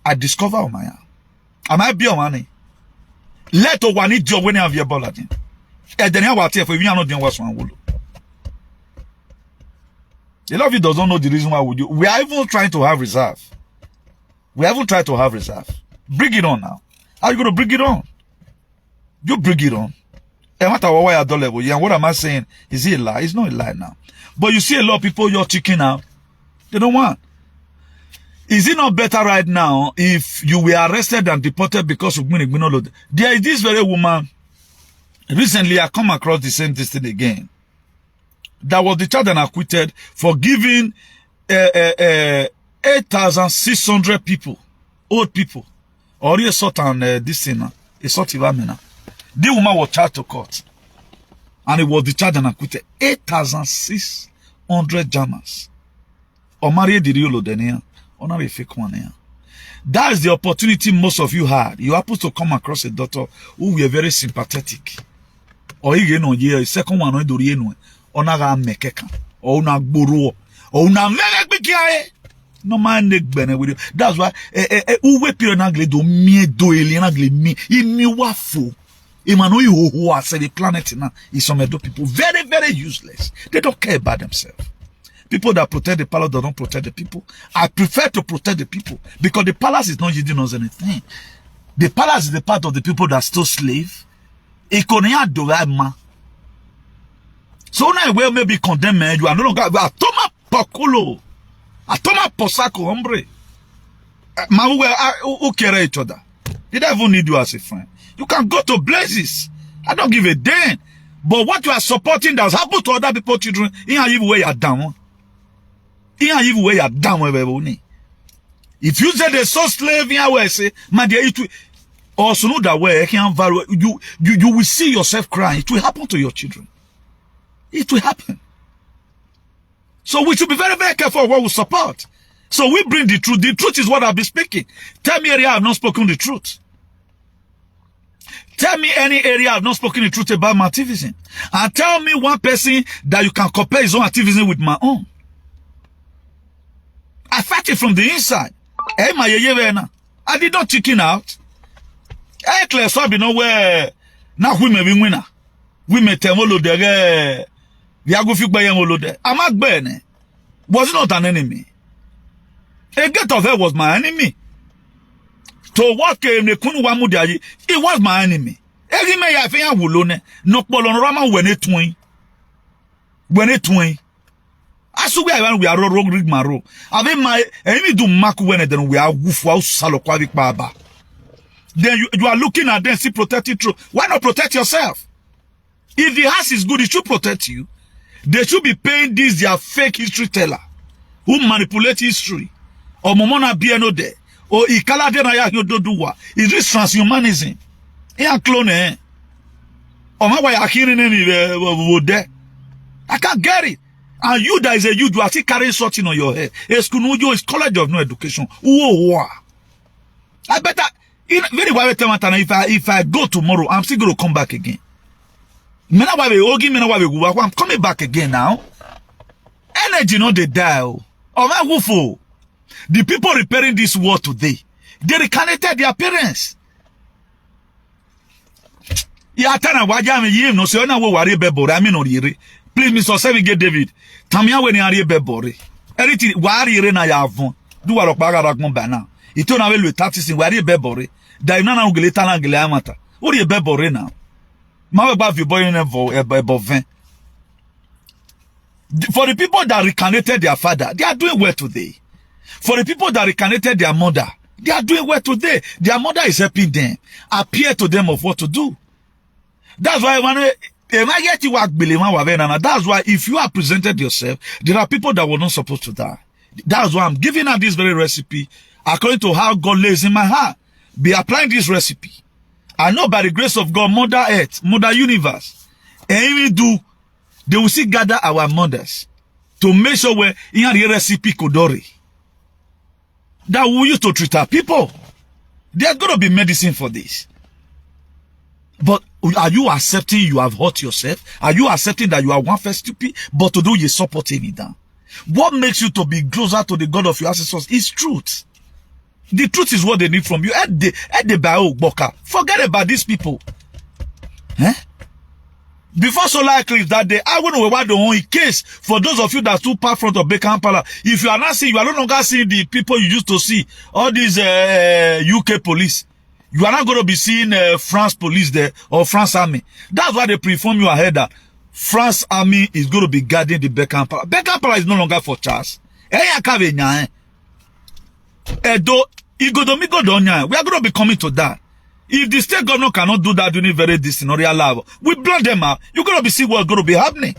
I discovered Omaya. I might be on money. Let one need your when you have your bulletin. And then I will tell you, we are not doing what's one. A lot of you doesn't know the reason why we do. We are even trying to have reserve. We haven't tried to have reserve. Bring it on now. How are you going to bring it on? You bring it on. And what am I saying? Is it a lie? It's not a lie now. But you see a lot of people you're checking out. They don't want. Is it not better right now if you were arrested and deported because of Gminolod? There is this very woman. Recently, I come across the same thing again. That was the child and acquitted for giving 8,600 people, old people, or a sort of this thing, a sort of amena. The woman was charged to court, and it was discharged and acquitted. 8,600 Germans. Or marry the real Odenia, or not a fake one. That is the opportunity most of you had. You happen to come across a daughter who were very sympathetic. Or you know, a second one, or do or naga mekeka, or na buru, or na mega no man with you. That's why uwe pirenagle do me do alienagle me imi wafu. Emmanuel who are said the planet now is some people very, very useless. They don't care about themselves. People that protect the palace don't protect the people. I prefer to protect the people because the palace is not using us anything. The palace is the part of the people that still slave. So now we may be condemned, man. You are no longer Atoma Paculo. Atoma Posako, hombre. Who care each other? They don't even need you as a friend. You can go to places. I don't give a damn. But what you are supporting that's happened to other people's children, in a evil way you're down. In a evil way you're down. If you say they're so slave in a way, say, my dear, it will also know that way you will see yourself crying. It will happen to your children. It will happen. So we should be very, very careful of what we support. So we bring the truth. The truth is what I've been speaking. Tell me area I've not spoken the truth. Tell me any area I've not spoken the truth about my activism. And tell me one person that you can compare his own activism with my own. I fight it from the inside. I did not chicken out. I clear so be nowhere. Now we may be winner. We may tell all the I'm not burning. Was not an enemy. A get of her was my enemy. To what came the Kunuwamudayi, it was my enemy. Every may I think I will no Polorama when it twin. When it twin. I saw where we are wrong rig maro. I mean my enemy do mark when then we are woof out saloquavic baba. Then you are looking at them, see protect it through. Why not protect yourself? If the house is good, it should protect you. They should be paying this their fake history teller who manipulate history. Or Momona Bieno de. Or Ikala de Naya Yododuwa. Is this transhumanism? Ia clone. Or my way hearing any there. I can't get it. And you that is a you are still carrying something on your head. Eskunujo is college of no education. I better very well if I go tomorrow, I'm still gonna come back again. I'm coming back again now. Energy no they die. Oh, the people repairing this war today, they reincarnated their parents. Yeah, tana wajame yim no se na wo ware bebore. I mean orire. Please, Mr. Sevige David. Tamia we ni are bebore. Everything ware na ya avon. Do wa lokpa ga rakmon ba now. Ito na we le tactics ware bebore. Da ina na ngele tana ngele amata. Ori bebore now. Ma we ba vi boy na ebo 20. For the people that reincarnated their father, they are doing well today. For the people that reincarnated their mother, they are doing well today. Their mother is helping them, appear to them of what to do. That's why that's why if you have presented yourself, there are people that were not supposed to die. That's why I'm giving out this very recipe according to how God lays in my heart. Be applying this recipe. I know by the grace of God, Mother Earth, Mother Universe, and we do, they will still gather our mothers to make sure we're in the recipe Kodori that we used to treat our people. There's going to be medicine for this. But are you accepting you have hurt yourself? Are you accepting that you are one first stupid, but to do you supporting it down? What makes you to be closer to the God of your ancestors is truth. The truth is what they need from you. Forget about these people. Before solar eclipse that day, I wouldn't know the only case for those of you that stood part front of Beckham Palace. If you are not seeing, you are no longer seeing the people you used to see, all these UK police. You are not going to be seeing France police there or France army. That's why they pre-inform you ahead that France army is going to be guarding the Beckham Palace. Beckham Palace is no longer for Charles. We are going to be coming to that. If the state governor cannot do that during very distant or real level, we block them out. You're going to be see what's going to be happening.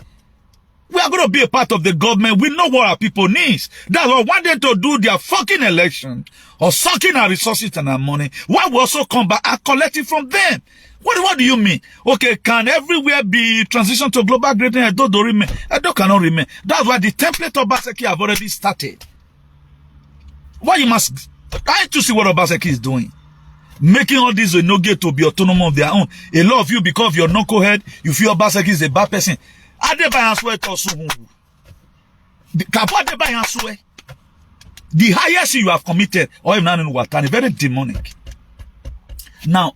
We are going to be a part of the government. We know what our people need. That's why we want them to do their fucking election or sucking our resources and our money. Why we also come back and collect it from them? What do you mean? Okay, can everywhere be transition to global greatness? Edo don't remain. Edo cannot remain. That's why the template of Obaseki have already started. Why you must try to see what Obaseki is doing? Making all these no get to be autonomous of their own. A lot of you, because of your knucklehead, you feel Obaseki is a bad person. The highest you have committed, or even in water, very demonic. Now,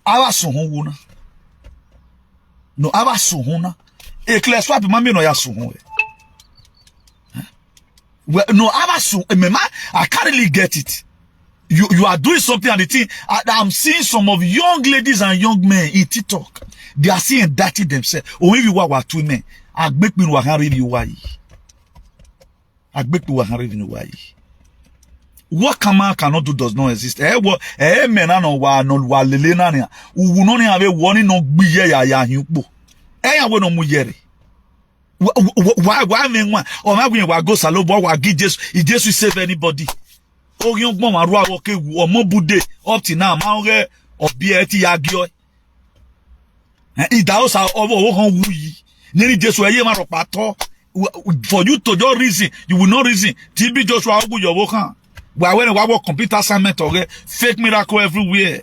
our suhuna. No, our suhuna. A clear swap, mammy no yasuhun. Well, no, our I can't really get it. You are doing something and the thing. I'm seeing some of young ladies and young men in TikTok. They are seeing dirty themselves. Or if you are what women, I make me what Kama cannot do does not exist. Men no wa no wa lele na ne. Uwu no ne have one no gbiye ya hinpo. We no mu yere. Why men one? Or ma we go salobo wa gi Jesus save anybody. O young mom aru awoke wu o mo bude up till now ma re obi e ti yagio. Ida o sa owo han wu yi. Neri Jesus eye ma ro pato. For you to just reason, you will not reason. TB Joshua ogu your work. Why when we computer assignment or fake miracle everywhere.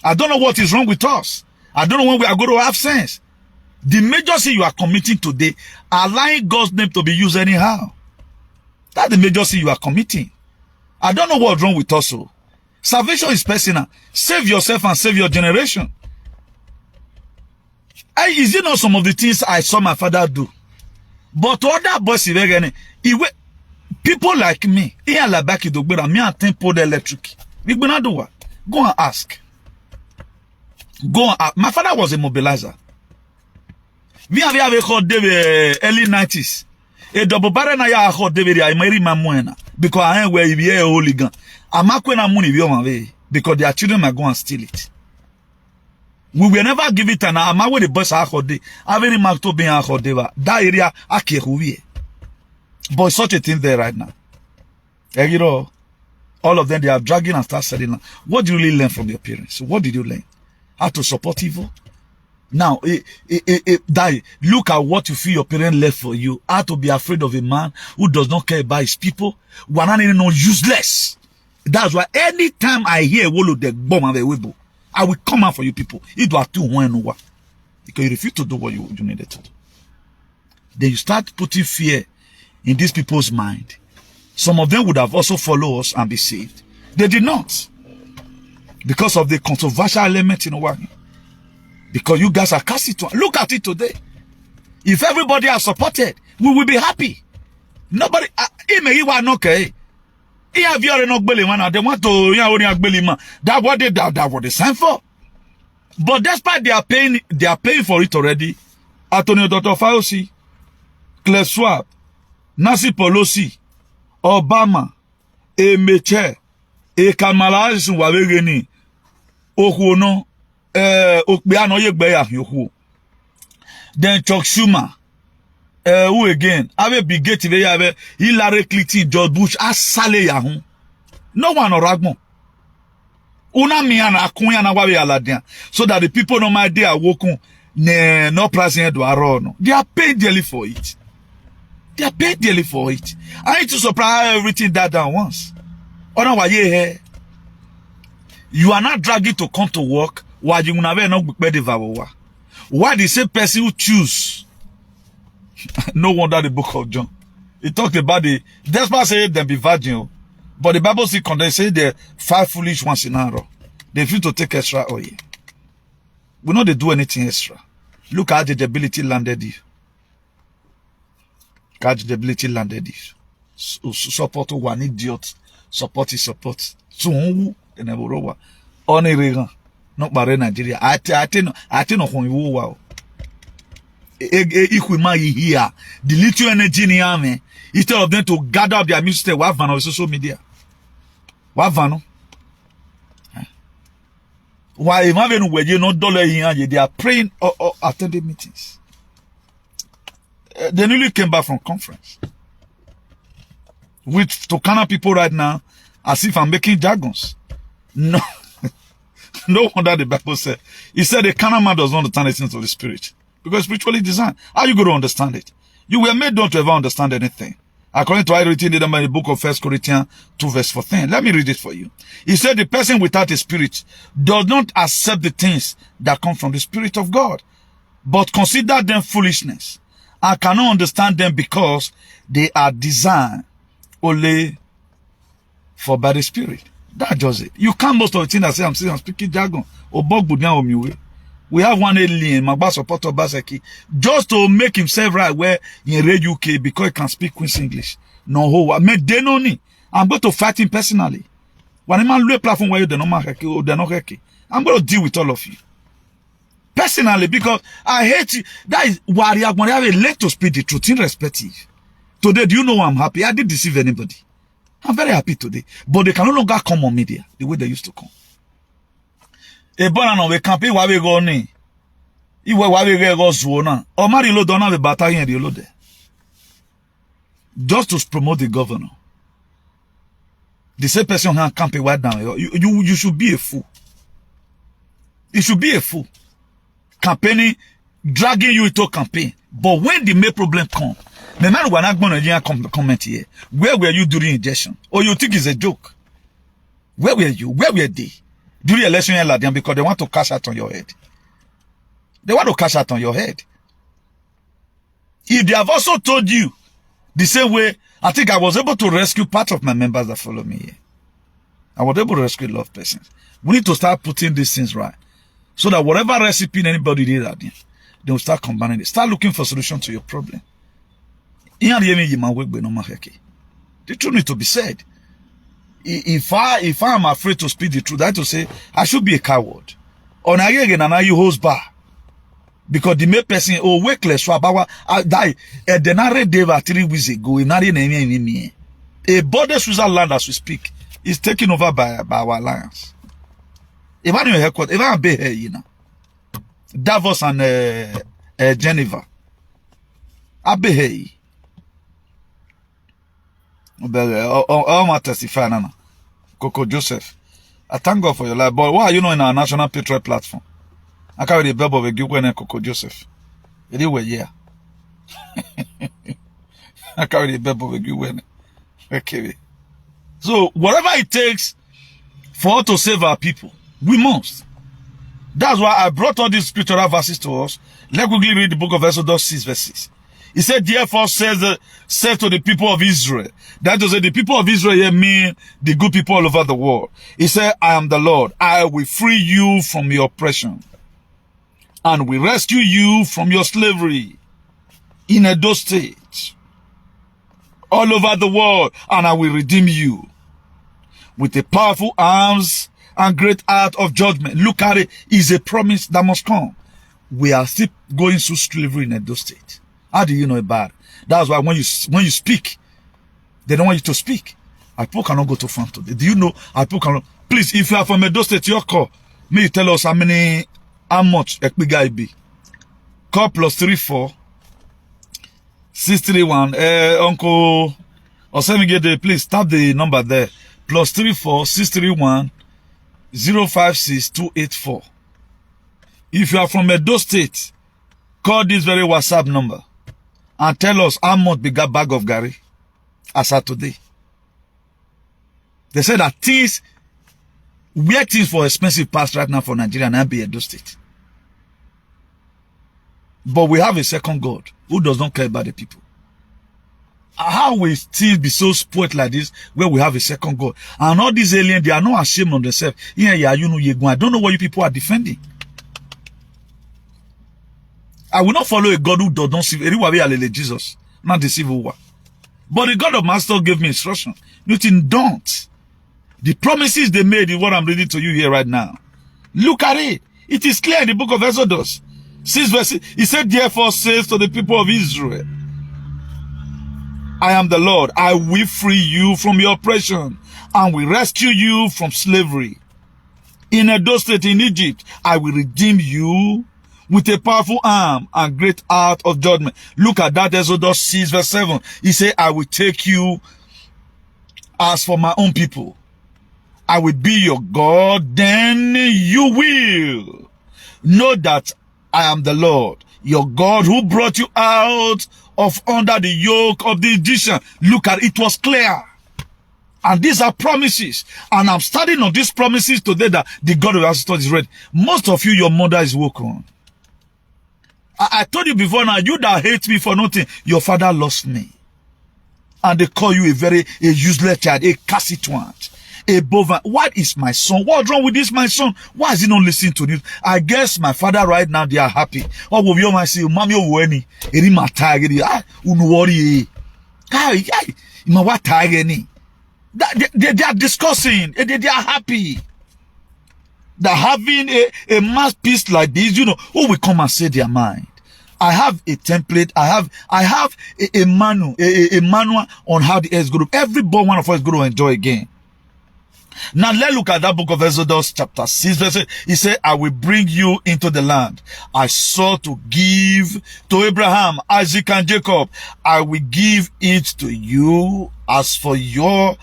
I don't know what is wrong with us. I don't know when we are going to have sense. The major sin you are committing today, allowing God's name to be used anyhow. That's the major sin you are committing. I don't know what's wrong with us. So. Salvation is personal. Save yourself and save your generation. Is it not some of the things I saw my father do? But other boys, people like me, me and tempo the electric. We gonna do what? Go and ask. Go and ask. My father was a mobilizer. Me have heard the early 90s. A double barren I heard the I marry my moena because I am where you be a hooligan. I'm not going to money because their children are going to steal it. We will never give it an I'm away the bus I heard. I very much to be a hodeva. That area I can't. But such a thing there right now. And you know, all of them, they are dragging and start selling. What do you really learn from your parents? What did you learn? How to support evil? Now, look at what you feel your parents left for you. How to be afraid of a man who does not care about his people. We're not even useless. That's why anytime I hear Wolo the bomb of a webo, I will come out for you people. It was too one. because you refuse to do what you needed to do. Then you start putting fear in these people's mind. Some of them would have also followed us and be saved. They did not. Because of the controversial element in Awak Ning. Because you guys are casting to. Look at it today. If everybody has supported, we will be happy. Nobody. They want to. That's what they signed for. But despite they are paying for it already. Antonio Dr. Fauci, Claire Schwab, Nancy Pelosi, Obama, Meche, Kamala Harris wavegeni, Okuno, Okbeano Yegbeya Yoku. Then Chuck Schumer, who again? Ave Bigate Ave Hillary Clinton, George Bush, Asale Yahoo. No one or Ragmo. Una miana akunya na wawe aladian. So that the people no my day are woken no president do arono. They are paid dearly for it. They are paid dearly for it. I need to supply everything that down once. You are not dragging to come to work while you never know why the same person who choose. No wonder the book of John. It talked about that's why I say them be virgin. But the Bible still condemns, say the 5 foolish ones in a row. They refuse to take extra oil. We know they do anything extra. Look how the debility landed you. How the debility landed you. Support one idiot. Support is support. So who they never roll. Only regan. Not by Nigeria. I no when you wow. Equima here. The little energy in the army. Instead of them to gather up their music, what van on social media? What van? Why even when you no dollar here, they are praying or attending meetings. They newly came back from conference with Tokana people right now, as if I'm making jargons. No, no wonder the Bible said. He said the carnal man does not understand the things of the spirit because spiritually designed. How you going to understand it? You were made not to ever understand anything. According to I written in the book of 1 Corinthians 2 verse 14. Let me read it for you. He said the person without a spirit does not accept the things that come from the Spirit of God, but consider them foolishness and cannot understand them because they are designed only for by the Spirit. That's just it. You can't most of the things I say I'm speaking jargon. We have one alien, Magba support of Baseki, just to make himself right where in Red UK because he can speak Queen's English. No, I'm going to fight him personally. When a man platform where they're not I'm going to deal with all of you. Personally, because I hate you. That is why I have a leg to speak the truth, irrespective. Today, do you know I'm happy? I didn't deceive anybody. I'm very happy today. But they can no longer come on media the way they used to come. E bona no we campaign wa we go ni iwe wa we go zuo na o mari lo do na we battalion de lo de just to promote the governor. The same person can campaign right now. You should be a fool. You should be a fool. Campaigning, dragging you into campaign. But when the main problem come, the man we're not going to comment here. Where were you during injection? Or you think it's a joke? Where were you? Where were they? During election in Ladian because they want to cash out on your head. They want to cash out on your head. If they have also told you the same way, I think I was able to rescue part of my members that follow me here. I was able to rescue a lot of persons. We need to start putting these things right. So that whatever recipe anybody did out there, they will start combining it. Start looking for solution to your problem. The truth needs to be said. If I am afraid to speak the truth, I have to say I should be a coward. On again and you host bar. Because the main person workless so about die the narrative day 3 weeks ago in a border Switzerland as we speak is taken over by our alliance. If I know headquarters, if I be here, you know, Davos and Geneva, I be here. All my testify now. Coco Joseph, I thank God for your life. But why are you not in our national patriot platform? I carry the Bible with you and Coco Joseph. Anyway, yeah. I carry the Bible with you and okay. So whatever it takes for us to save our people, we must. That's why I brought all these scriptural verses to us. Let's quickly read the book of Exodus 6 verses. He said, therefore says to the people of Israel. That is, the people of Israel here mean the good people all over the world. He said, I am the Lord. I will free you from your oppression and will rescue you from your slavery in Edo State, all over the world, and I will redeem you with a powerful arms and great art of judgment. Look at it. It's a promise that must come. We are still going through slavery in Edo State. How do you know about it? That's why when you speak, they don't want you to speak. I cannot go to front today. Do you know? Cannot. Please, if you are from Edo State, your call. May you tell us how much Ekpiga be. Call +34 631. Uncle, or send me get the, please tap the number there. +34 631 056 284. If you are from Edo State, call this very WhatsApp number and tell us how much bigger bag of Gary as of today. They said that where things for expensive pass right now for Nigeria and be Edo State. But we have a second God who does not care about the people. How will still be so spoiled like this where we have a second God? And all these aliens, they are not ashamed of themselves. I don't know what you people are defending. I will not follow a God who does not see Jesus, not the civil war. But the God of Master gave me instruction. Nothing don't. The promises they made is what I'm reading to you here right now. Look at it. It is clear in the book of Exodus 6 verses. He said, therefore says to the people of Israel, I am the Lord. I will free you from your oppression and will rescue you from slavery. In Edo State in Egypt, I will redeem you with a powerful arm and great art of judgment. Look at that, Exodus 6 verse 7. He said, I will take you as for my own people. I will be your God, then you will know that I am the Lord, your God who brought you out of under the yoke of the Egyptian. Look at it, it was clear. And these are promises. And I'm studying on these promises today that the God of Ancestors is ready. Most of you, your mother is woken. I told you before now, you that hate me for nothing, your father lost me. And they call you a useless child, a constituent, a bovine. What is my son? What's wrong with this, my son? Why is he not listening to this? I guess my father right now, they are happy. Oh, will you might say, Mommy, Weni, Eri Matagedi, Unwori, they are discussing, they are happy. That having a masterpiece like this, who will come and say their mind. I have a template. I have a manual, a manual on how the earth is going to. Every born one of us is going to enjoy again. Now let's look at that book of Exodus chapter 6 verse. He said, I will bring you into the land I swore to give to Abraham, Isaac, and Jacob. I will give it to you as for your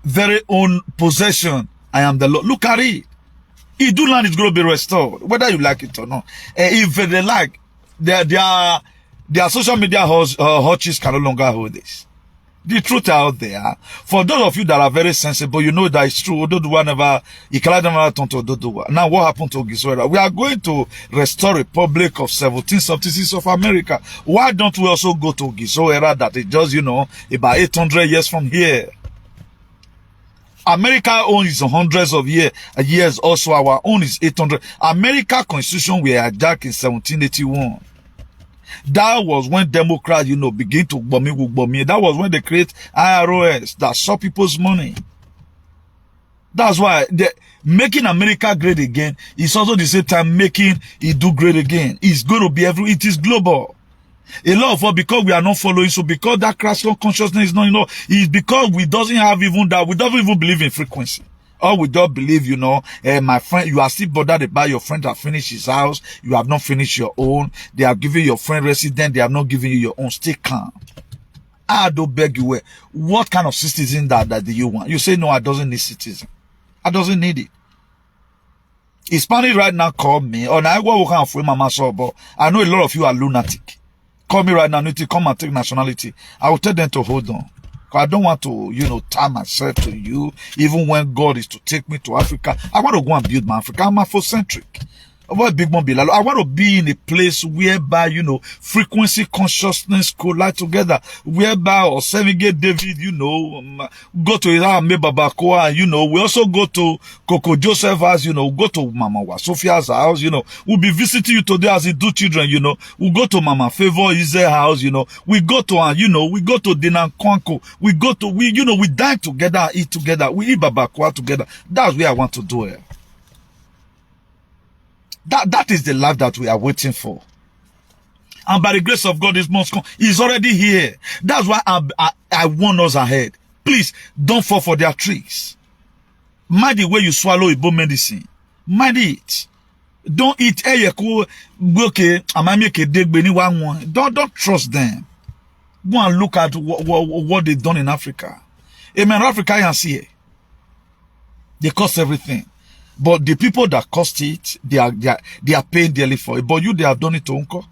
very own possession. I am the Lord. Look at it. Idu land is going to be restored, whether you like it or not. If they like, their social media hotches can no longer hold this. The truth out there. For those of you that are very sensible, you know that it's true. Now, what happened to Ogiswera? We are going to restore Republic of 1776 of America. Why don't we also go to Ogiswera that is just, about 800 years from here? America owns hundreds of years. Also, our own is 800. America Constitution were hijacked in 1781. That was when Democrats, begin to bomb. That was when they create IRS that saw people's money. That's why making America great again is also the same time making it do great again. It's going to be it is global. A lot of us, because we are not following, so because that Christian consciousness is not, is because we doesn't have even that, we don't even believe in frequency. Or we don't believe, my friend, you are still bothered about your friend that finished his house. You have not finished your own. They have given your friend resident. They have not given you your own. Stay calm. I don't beg you. What kind of citizen that do you want? You say, no, I doesn't need citizen. I doesn't need it. Hispanic right now call me. Or now I go work for Mama Sobo. I know a lot of you are lunatic. Call me right now. Need to come and take nationality. I will tell them to hold on. I don't want to, tie myself to you, even when God is to take me to Africa. I want to go and build my Africa. I'm Afrocentric. What big man be like? I want to be in a place whereby, you know, frequency consciousness collide together. Whereby or Seven Gate David, you know, go to Irame Babakoa, you know, we also go to Coco Joseph's house, you know, go to Mama Sophia's house, you know, we'll be visiting you today as the two children, you know, we'll go to Mama Favor Ize's house, you know, we go to, you know, we go to Dinan Kwanko, we go to, you know, we dine together, eat together, we eat Babakoa together. That's what I want to do here. That is the life that we are waiting for. And by the grace of God, this month is already here. That's why I warn us ahead. Please, don't fall for their tricks. Mind the way you swallow Igbo medicine. Mind it. Don't eat okay. Don't trust them. Go and look at what they've done in Africa. Amen. Africa is here. They cost everything. But the people that cost it, they are paying dearly for it. But you, they have done it to Uncle.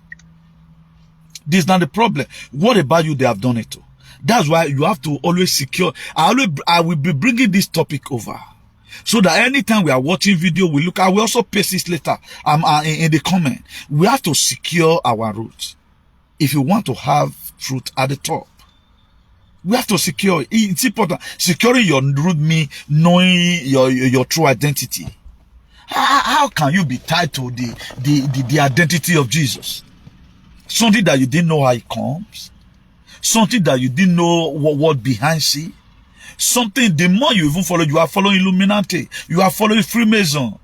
This is not the problem. What about you, they have done it to? That's why you have to always secure. I will be bringing this topic over. So that anytime we are watching video, we look, I will also paste this later in the comment. We have to secure our roots. If you want to have truth at the top. We have to secure. It's important. Securing your root means knowing your true identity. How can you be tied to the identity of Jesus? Something that you didn't know how it comes. Something that you didn't know what behind see. Something, the more you even follow, you are following Illuminati. You are following Freemason.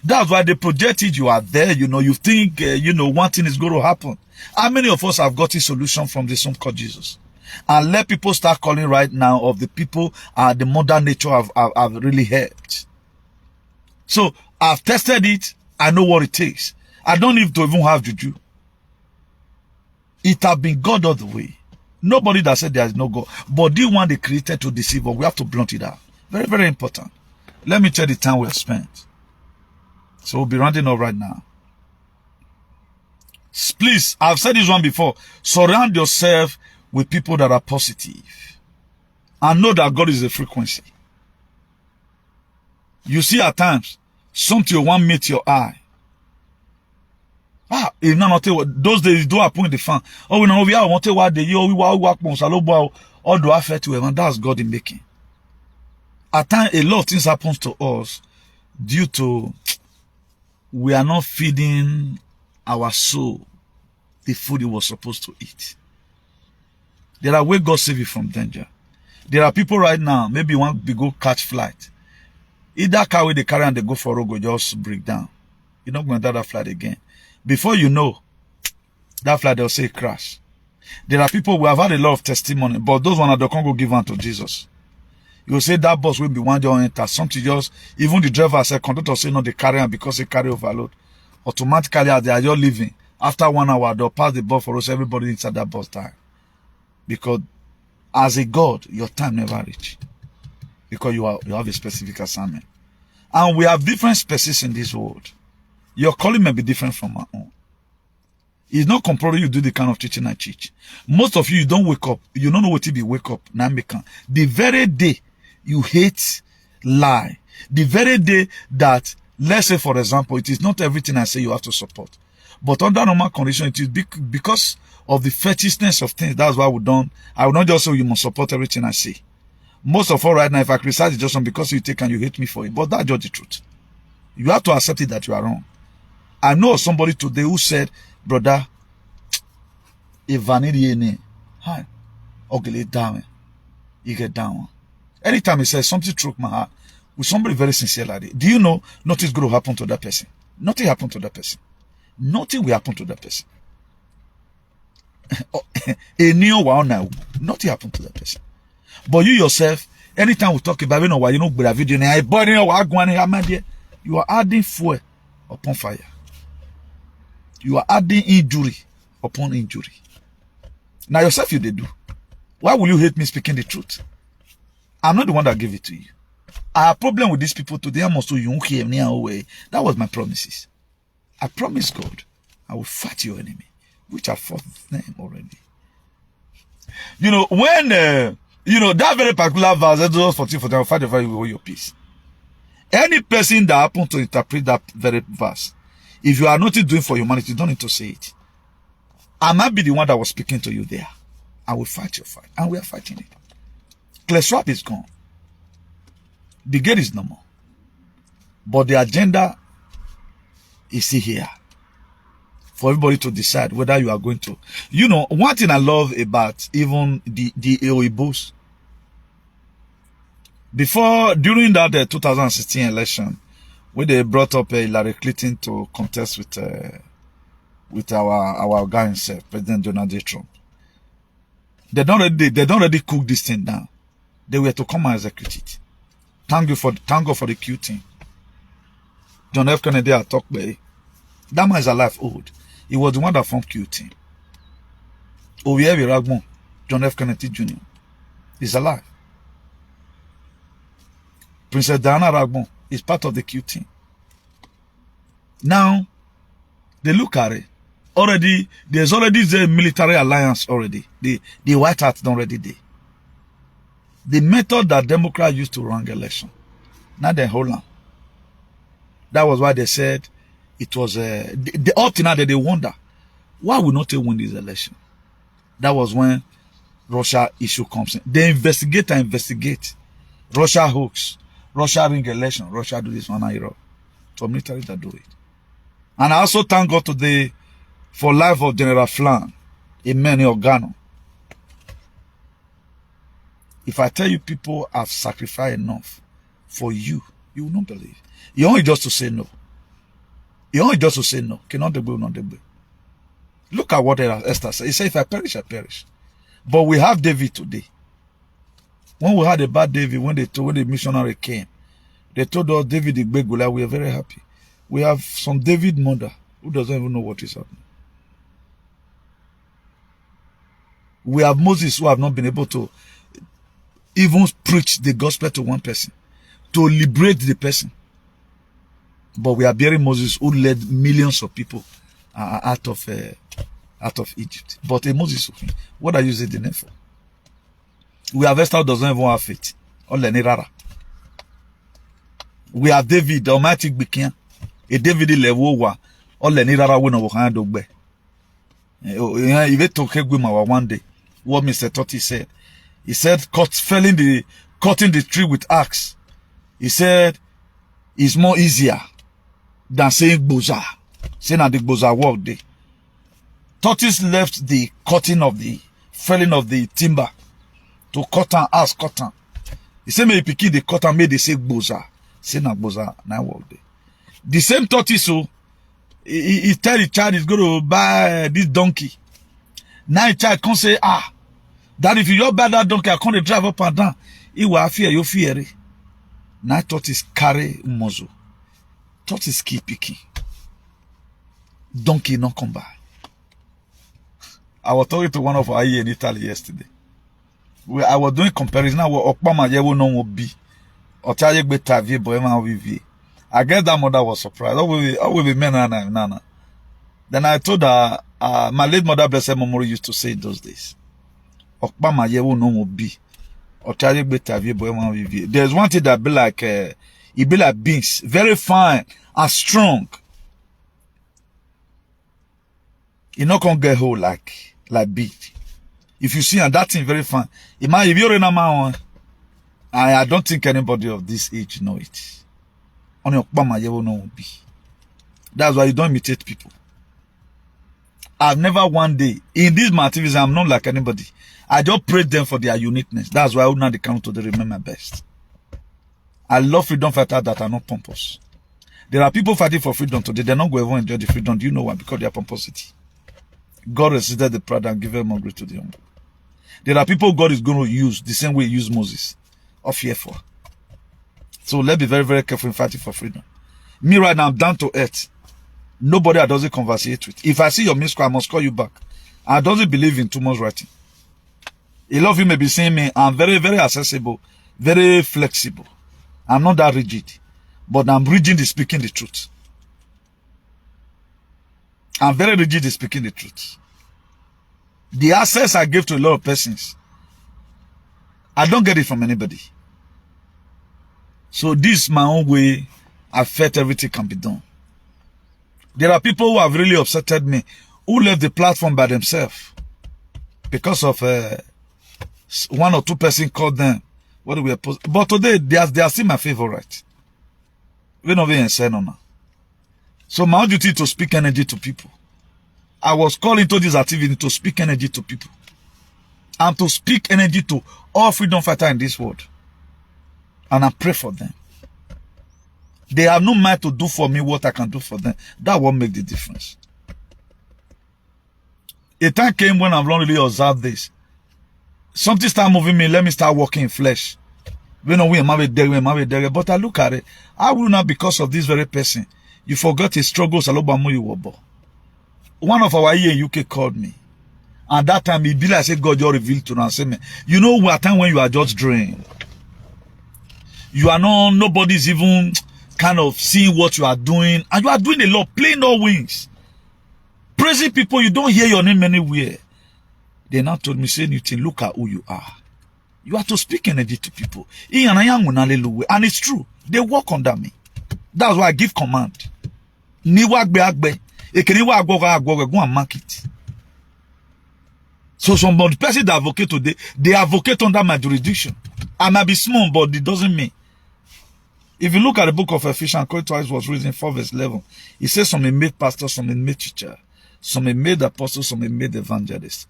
That's why they projected you are there. You know, you think, you know, one thing is going to happen. How many of us have got a solution from this one called Jesus? And let people start calling right now of the people the modern nature have really helped. So I've tested it. I know what it takes. I don't need to even have juju. It has been God all the way. Nobody that said there is no God. But the one they created to deceive us, we have to blunt it out. Very, very important. Let me tell the time we have spent. So we'll be rounding up right now. Please, I've said this one before. Surround yourself with people that are positive. And know that God is a frequency. You see at times, something you want meet your eye. Those days do happen in the fan. Oh, we know we are wanting what they we work on all do affect you, and that's God in making. At times a lot of things happens to us due to we are not feeding our soul the food it was supposed to eat. There are ways God save you from danger. There are people right now, maybe you want to go catch flight. Either car where they carry and they go for a road, just break down. You're not going to that flight again. Before you know, that flight they'll say crash. There are people who have had a lot of testimony, but those ones that can't go give unto Jesus. You say that bus will be one day enter. Something just, even the driver said, conductor say no, they carry on because they carry overload. Automatically, as they are just leaving, after 1 hour, they'll pass the bus for us, everybody inside that bus time. Because as a God, your time never reach. Because you have a specific assignment. And we have different species in this world. Your calling may be different from my own. It's not compulsory you do the kind of teaching I teach. Most of you don't wake up. You don't know what to be wake up. The very day you hate lie. The very day that, let's say for example, it is not everything I say you have to support. But under normal condition, it is because of the fetishness of things. That's why I will not just say you must support everything I say. Most of all right now, if I criticize it just because you take and you hate me for it, but that's just the truth. You have to accept it that you are wrong. I know somebody today who said, brother, hi, okay, down, you get down. Anytime he says something broke my heart, with somebody very sincere like that, do you know nothing's going to happen to that person? Nothing happened to that person. Nothing will happen to that person. Nothing happened to that person. But you yourself, anytime we talk about you are adding fuel upon fire. You are adding injury upon injury. Now yourself you they do. Why will you hate me speaking the truth? I'm not the one that gave it to you. I have a problem with these people today. I must do you hear me away. That was my promises. I promised God I will fight your enemy, which I fought them already. You know, when you know that very particular verse, Exodus 14, I will fight the fire with your peace. Any person that happens to interpret that very verse, If you are not doing for humanity, you don't need to say it. I might be the one that was speaking to you there. I will fight your fight. And we are fighting it. Clear swap is gone. The gate is no more. But the agenda is still here. For everybody to decide whether you are going to. You know, one thing I love about even the Oibos. During that 2016 election, when they brought up Hillary Clinton to contest with our guy himself, President Donald J. Trump. They don't already cook this thing down. They were to come and execute it. Thank God for the Q team. John F. Kennedy I talked about. That man is alive old. He was the one that formed Q team. Ovievi Ragbon, John F. Kennedy Jr. is alive. Princess Diana Ragbon is part of the Q team. Now, they look at it. Already, there's already the military alliance already. The White House already there. The method that Democrats used to run election. Now they hold on. That was why they said it was the ultimate that they wonder why we not win this election. That was when Russia issue comes in. They investigate. Russia hoax, Russia ring election, Russia do this one in Europe. So military that do it. And I also thank God today for life of General Flan, Imeni Organo. If I tell you people have sacrificed enough for you, you will not believe. You only just to say no. You only just to say no. Cannot the will, not the will. Look at what Esther said. He said, if I perish, I perish. But we have David today. When we had a bad David, when the missionary came, they told us David the big Goliath, we are very happy. We have some David mother who doesn't even know what is happening. We have Moses who have not been able to even preach the gospel to one person, to liberate the person. But we are bearing Moses who led millions of people out of Egypt. But a Moses, what are you using the name for? We have Esther who doesn't even have faith. We have David, the Almighty Bikian. A David level one. All the Nirara winner will hand over. If it took one day, what Mr. Totti said. He said, cutting the tree with axe. He said, it's more easier than saying boza. Saying that the boza work day. Tortoise left the felling of the timber to cotton, ass cotton. He said, maybe picking the cotton made they say boza. Saying that boza now work day. The same tortoise, so he tell the child he's going to buy this donkey. Now the child can't say, that if you don't buy that donkey, I can't drive up and down. He will fear, you fear it. Now tortoise carry muzzle. Tortoise keep picking. Donkey not come by. I was talking to one of our in Italy yesterday. I was doing comparison. Now, Okpama yewo no will be. Otaye gbe tavie boy man vivi. I guess that mother was surprised. I will be men nana. Then I told her, my late mother, blessed memory, used to say in those days. Okpama yewo no will be. Otaye gbe tavie boy man vivi. There's one thing that be like, it be like beans, very fine and strong. You not gonna get whole like beat. If you see that thing very fine, if you're in a man, I don't think anybody of this age know it. Only Okpama yewo no will be. That's why you don't imitate people. I've never one day in this my activism, I'm not like anybody. I just praise them for their uniqueness. That's why I would not count to the remember best. I love freedom fighters that are not pompous. There are people fighting for freedom today. They're not going to enjoy the freedom. Do you know why? Because they are pomposity. God resisted the proud and gave them more grace to the humble. There are people God is going to use the same way he used Moses. Or fearful. So let's be very, very careful in fighting for freedom. Me right now, I'm down to earth. Nobody I doesn't conversate with. If I see your missed call, I must call you back. I doesn't believe in too much writing. A lot of you may be saying me, I'm very, very accessible, very flexible. I'm not that rigid. But I'm rigid in speaking the truth. I'm very rigid in speaking the truth. The access I give to a lot of persons, I don't get it from anybody. So this is my own way. I felt everything can be done. There are people who have really upsetted me, who left the platform by themselves because of one or two person called them. What do we post? But today they are still my favorite. We don't even say no now. So my duty to speak energy to people. I was called into this activity to speak energy to people. And to speak energy to all freedom fighters in this world. And I pray for them. They have no mind to do for me what I can do for them. That won't make the difference. A time came when I've not really observed this. Something started moving me. Let me start walking in flesh. We know we are there. But I look at it. I will not, because of this very person. You forgot his struggles. One of our EA in UK called me. And that time, he be like, say, God, you revealed to us. You know, at time when you are just drained. You are not, nobody's even kind of seeing what you are doing. And you are doing a lot, playing no wings. Praising people, you don't hear your name anywhere. They now told me, say, Newton, look at who you are. You have to speak energy to people. And it's true. They work under me. That's why I give command. Go and mark it. So somebody person that advocate today, they advocate under my jurisdiction. I might be small, but it doesn't mean. If you look at the book of Ephesians, twice was written 4 verse 11. It says some made pastors, some made teacher, some made apostles, some made evangelists.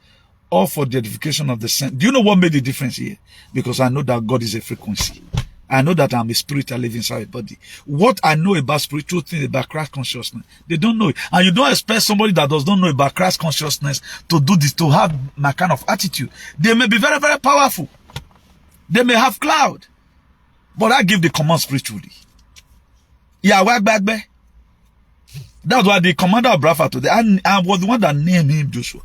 All for the edification of the saints. Do you know what made the difference here? Because I know that God is a frequency. I know that I'm a spirit I live inside a body. What I know about spiritual things, about Christ consciousness, they don't know it. And you don't expect somebody that does not know about Christ consciousness to do this, to have my kind of attitude. They may be very, very powerful. They may have cloud. But I give the command spiritually. Yeah, work back there. That's why the commander of Brafa today, I was the one that named him Joshua.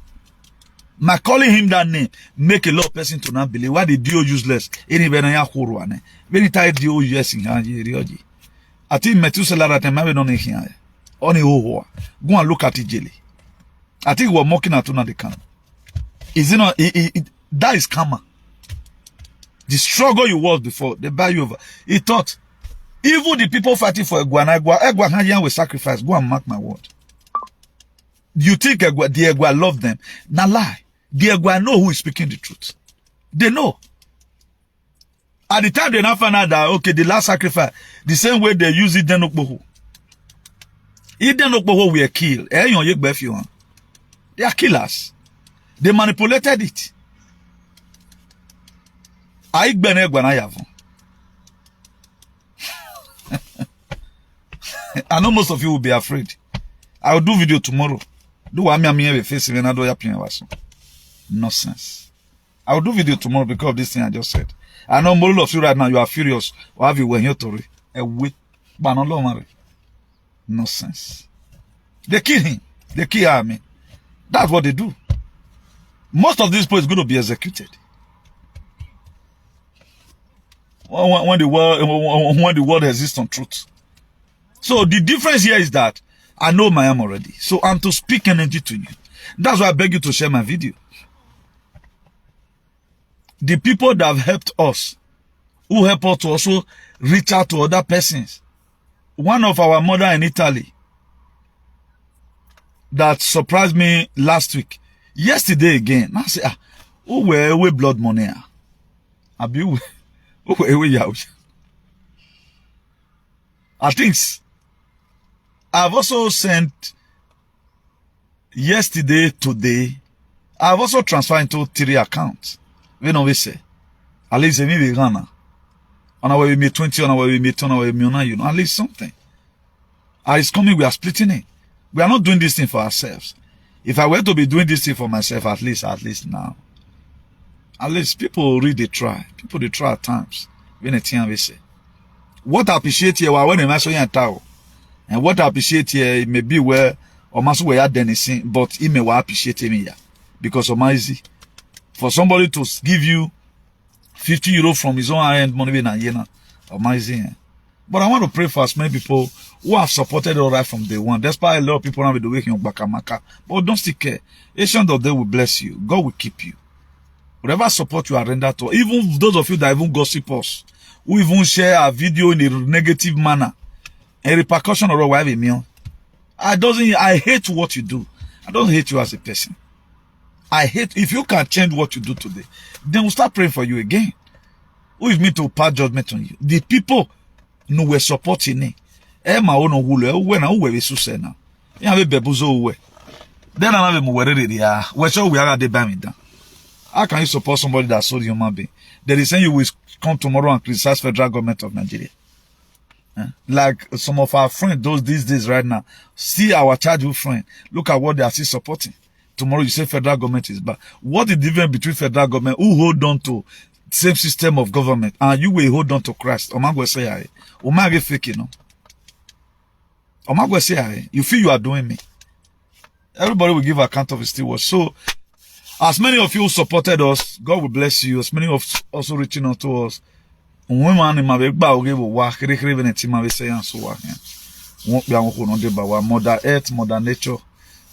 My calling him that name make a lot of person to not believe. Why the DO useless? Anybody when it tied DO yes in here. I think Methuselah at maybe not here. Only go and look at it jelly. I think we're mocking at the camp. Is it not? That is karma. The struggle you was before, they buy you over. He thought, even the people fighting for Egwa will sacrifice. Go and mark my word. You think the Egwa love them? Now lie. The Egwa know who is speaking the truth. They know. At the time they now find out that, okay, the last sacrifice, the same way they use it, Denokboho. If Denokboho were killed, they are killers. They manipulated it. I know most of you will be afraid. I will do video tomorrow. Do what I'm facing when I do your nonsense. I will do video tomorrow because of this thing I just said. I know most of you right now, you are furious. Or have you when here to wait, but no nonsense. They kill him. They kill Army. That's what they do. Most of these people is going to be executed. When the world exists on truth. So the difference here is that I know my am already. So I'm to speak energy to you. That's why I beg you to share my video. The people that have helped us, who help us to also reach out to other persons. One of our mother in Italy that surprised me last week. Yesterday again. I say, who were blood money? I think I've also sent yesterday, today. I've also transferred into 3 accounts. We know we say. At least maybe Ghana. On our way, 20, on our way, 10, on our way, you know, at least something. It's coming, we are splitting it. We are not doing this thing for ourselves. If I were to be doing this thing for myself, at least now. At least people really try. People they try at times. When we say. What I appreciate here, when I show you tao, and what I appreciate here, it may be where or must we had anything, but it may appreciate me here because of my easy. For somebody to give you 50 euros from his own hand money in a year, or my easy. But I want to pray for as many people who have supported all right from day one. Despite a lot of people now with the waking of Bakamaka, but don't still care. Ancient of them will bless you. God will keep you. Whatever support you are rendered to, even those of you that even gossip us, who even share a video in a negative manner, a repercussion or whatever meal. I hate what you do. I don't hate you as a person. I hate, if you can change what you do today, then we'll start praying for you again. Who is me to pass judgment on you? The people who were supporting me. Then I have a how can you support somebody that sold human being? They is saying you will come tomorrow and criticize federal government of Nigeria. Like some of our friends these days right now, see our childhood friend, look at what they are still supporting. Tomorrow you say federal government is bad. What is the difference between federal government who hold on to same system of government and you will hold on to Christ? You feel you are doing me. Everybody will give account of his steward. So as many of you supported us, God will bless you. As many of also reaching out to us. Mother Earth, Mother Nature.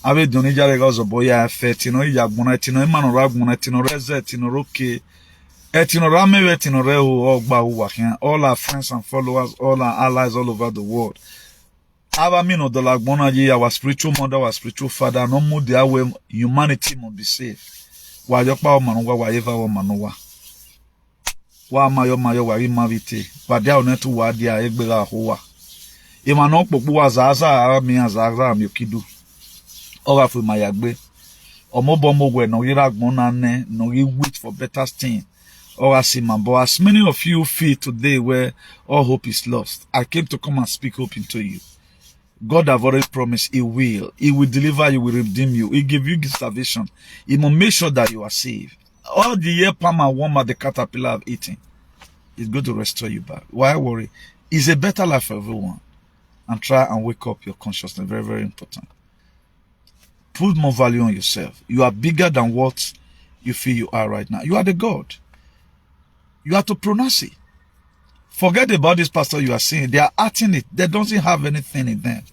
Ave donija regazo boya fetino yagbona tino imano ragbona tino reze tino roke etino rame tino rehu ogba uwa here. All our friends and followers, all our allies all over the world. Ava mino the lagbona ye our spiritual mother, our spiritual father, no more their way humanity must be saved. Wa yokpa o manuwa wa eva o manuwa. Wa mayo wa imavite. Wa dia onetu wa dia egbera howa. Imano popo wa zaza mi azaza mi okidu. Ora for my yagbe. Omobomo we no yiragbona ne no you wait for better thing. Ora siman. But as many of you feel today where all hope is lost, I came to come and speak hope into you. God have already promised He will. He will deliver you, will redeem you. He give you salvation. He will make sure that you are saved. All the year palm and worm the caterpillar have eaten, He's going to restore you back. Why worry? It's a better life for everyone. And try and wake up your consciousness. Very, very important. Put more value on yourself. You are bigger than what you feel you are right now. You are the God. You have to pronounce it. Forget about this pastor you are seeing. They are acting it. They don't have anything in them.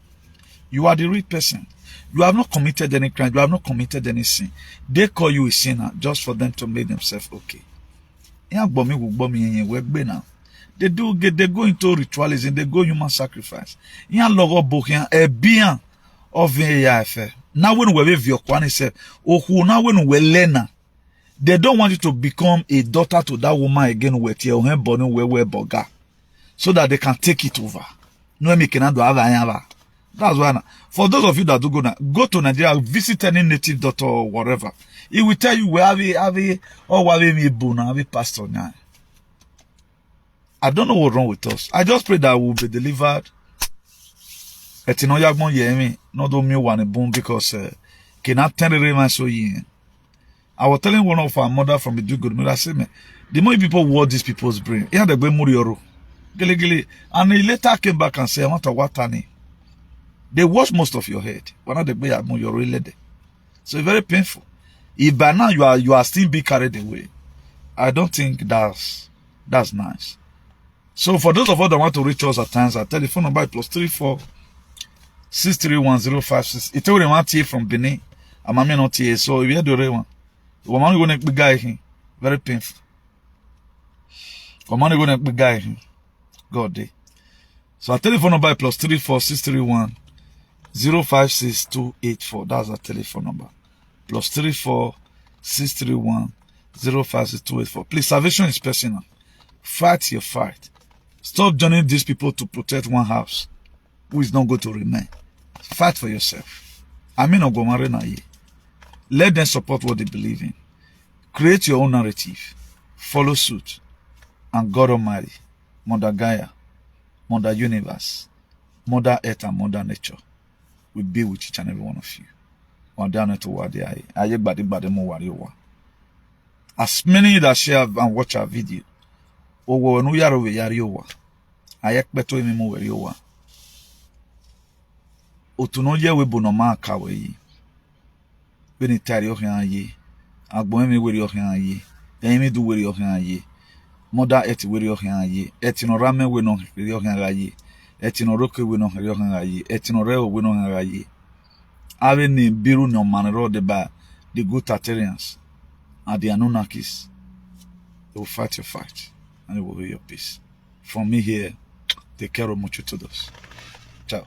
You are the real person. You have not committed any crime. You have not committed any sin. They call you a sinner just for them to make themselves okay. They go into ritualism. They go human sacrifice. Now when we have your kwani say, now when we learn, they don't want you to become a daughter to that woman again with your hand burning where boga, so that they can take it over. No me cannot do have. That's why. For those of you that do go to Nigeria, visit any native doctor or whatever. He will tell you where have pastor now. I don't know what's wrong with us. I just pray that we'll be delivered. Etino yagbon yemi no do mi wane boom because cannot tell the so yin. I was telling one of our mother from the good I said, me, the more people word these people's brain, yeah, they go murioro. And he later came back and said, I want to watani. They wash most of your head. When they be murioro lede. So it's very painful. If by now you are still being carried away, I don't think that's nice. So for those of us that want to reach us at times, our telephone number is +34 631-056. It told him one TA from Benin. I'm not TA. So if you had the right one, we're going to be guy here. Very painful. We're going to be guy here. God day. So our telephone number is +34 631-056 284. That's our telephone number. +34 631-056 284. Please, salvation is personal. Fight your fight. Stop joining these people to protect one house who is not going to remain. Fight for yourself. I mean, let them support what they believe in. Create your own narrative. Follow suit. And God Almighty, Mother Gaia, Mother Universe, Mother Earth and Mother Nature will be with each and every one of you. As many that share and watch our video, Otunoje we bonoma kawe yi. Beni tari ohian ye. Agbon mi weri ohian ye. Emi du weri ohian ye. Mother eti weri ohian ye. Etino rame we no weri ohian ye. Etino roke we no weri ohian ye. Etino reo we no ohian ye. Ave ni biru no manero de ba the good Tartarians and the Anunnakis. They will fight your fight and they will hear your peace. From me here, take care of much to those. Ciao.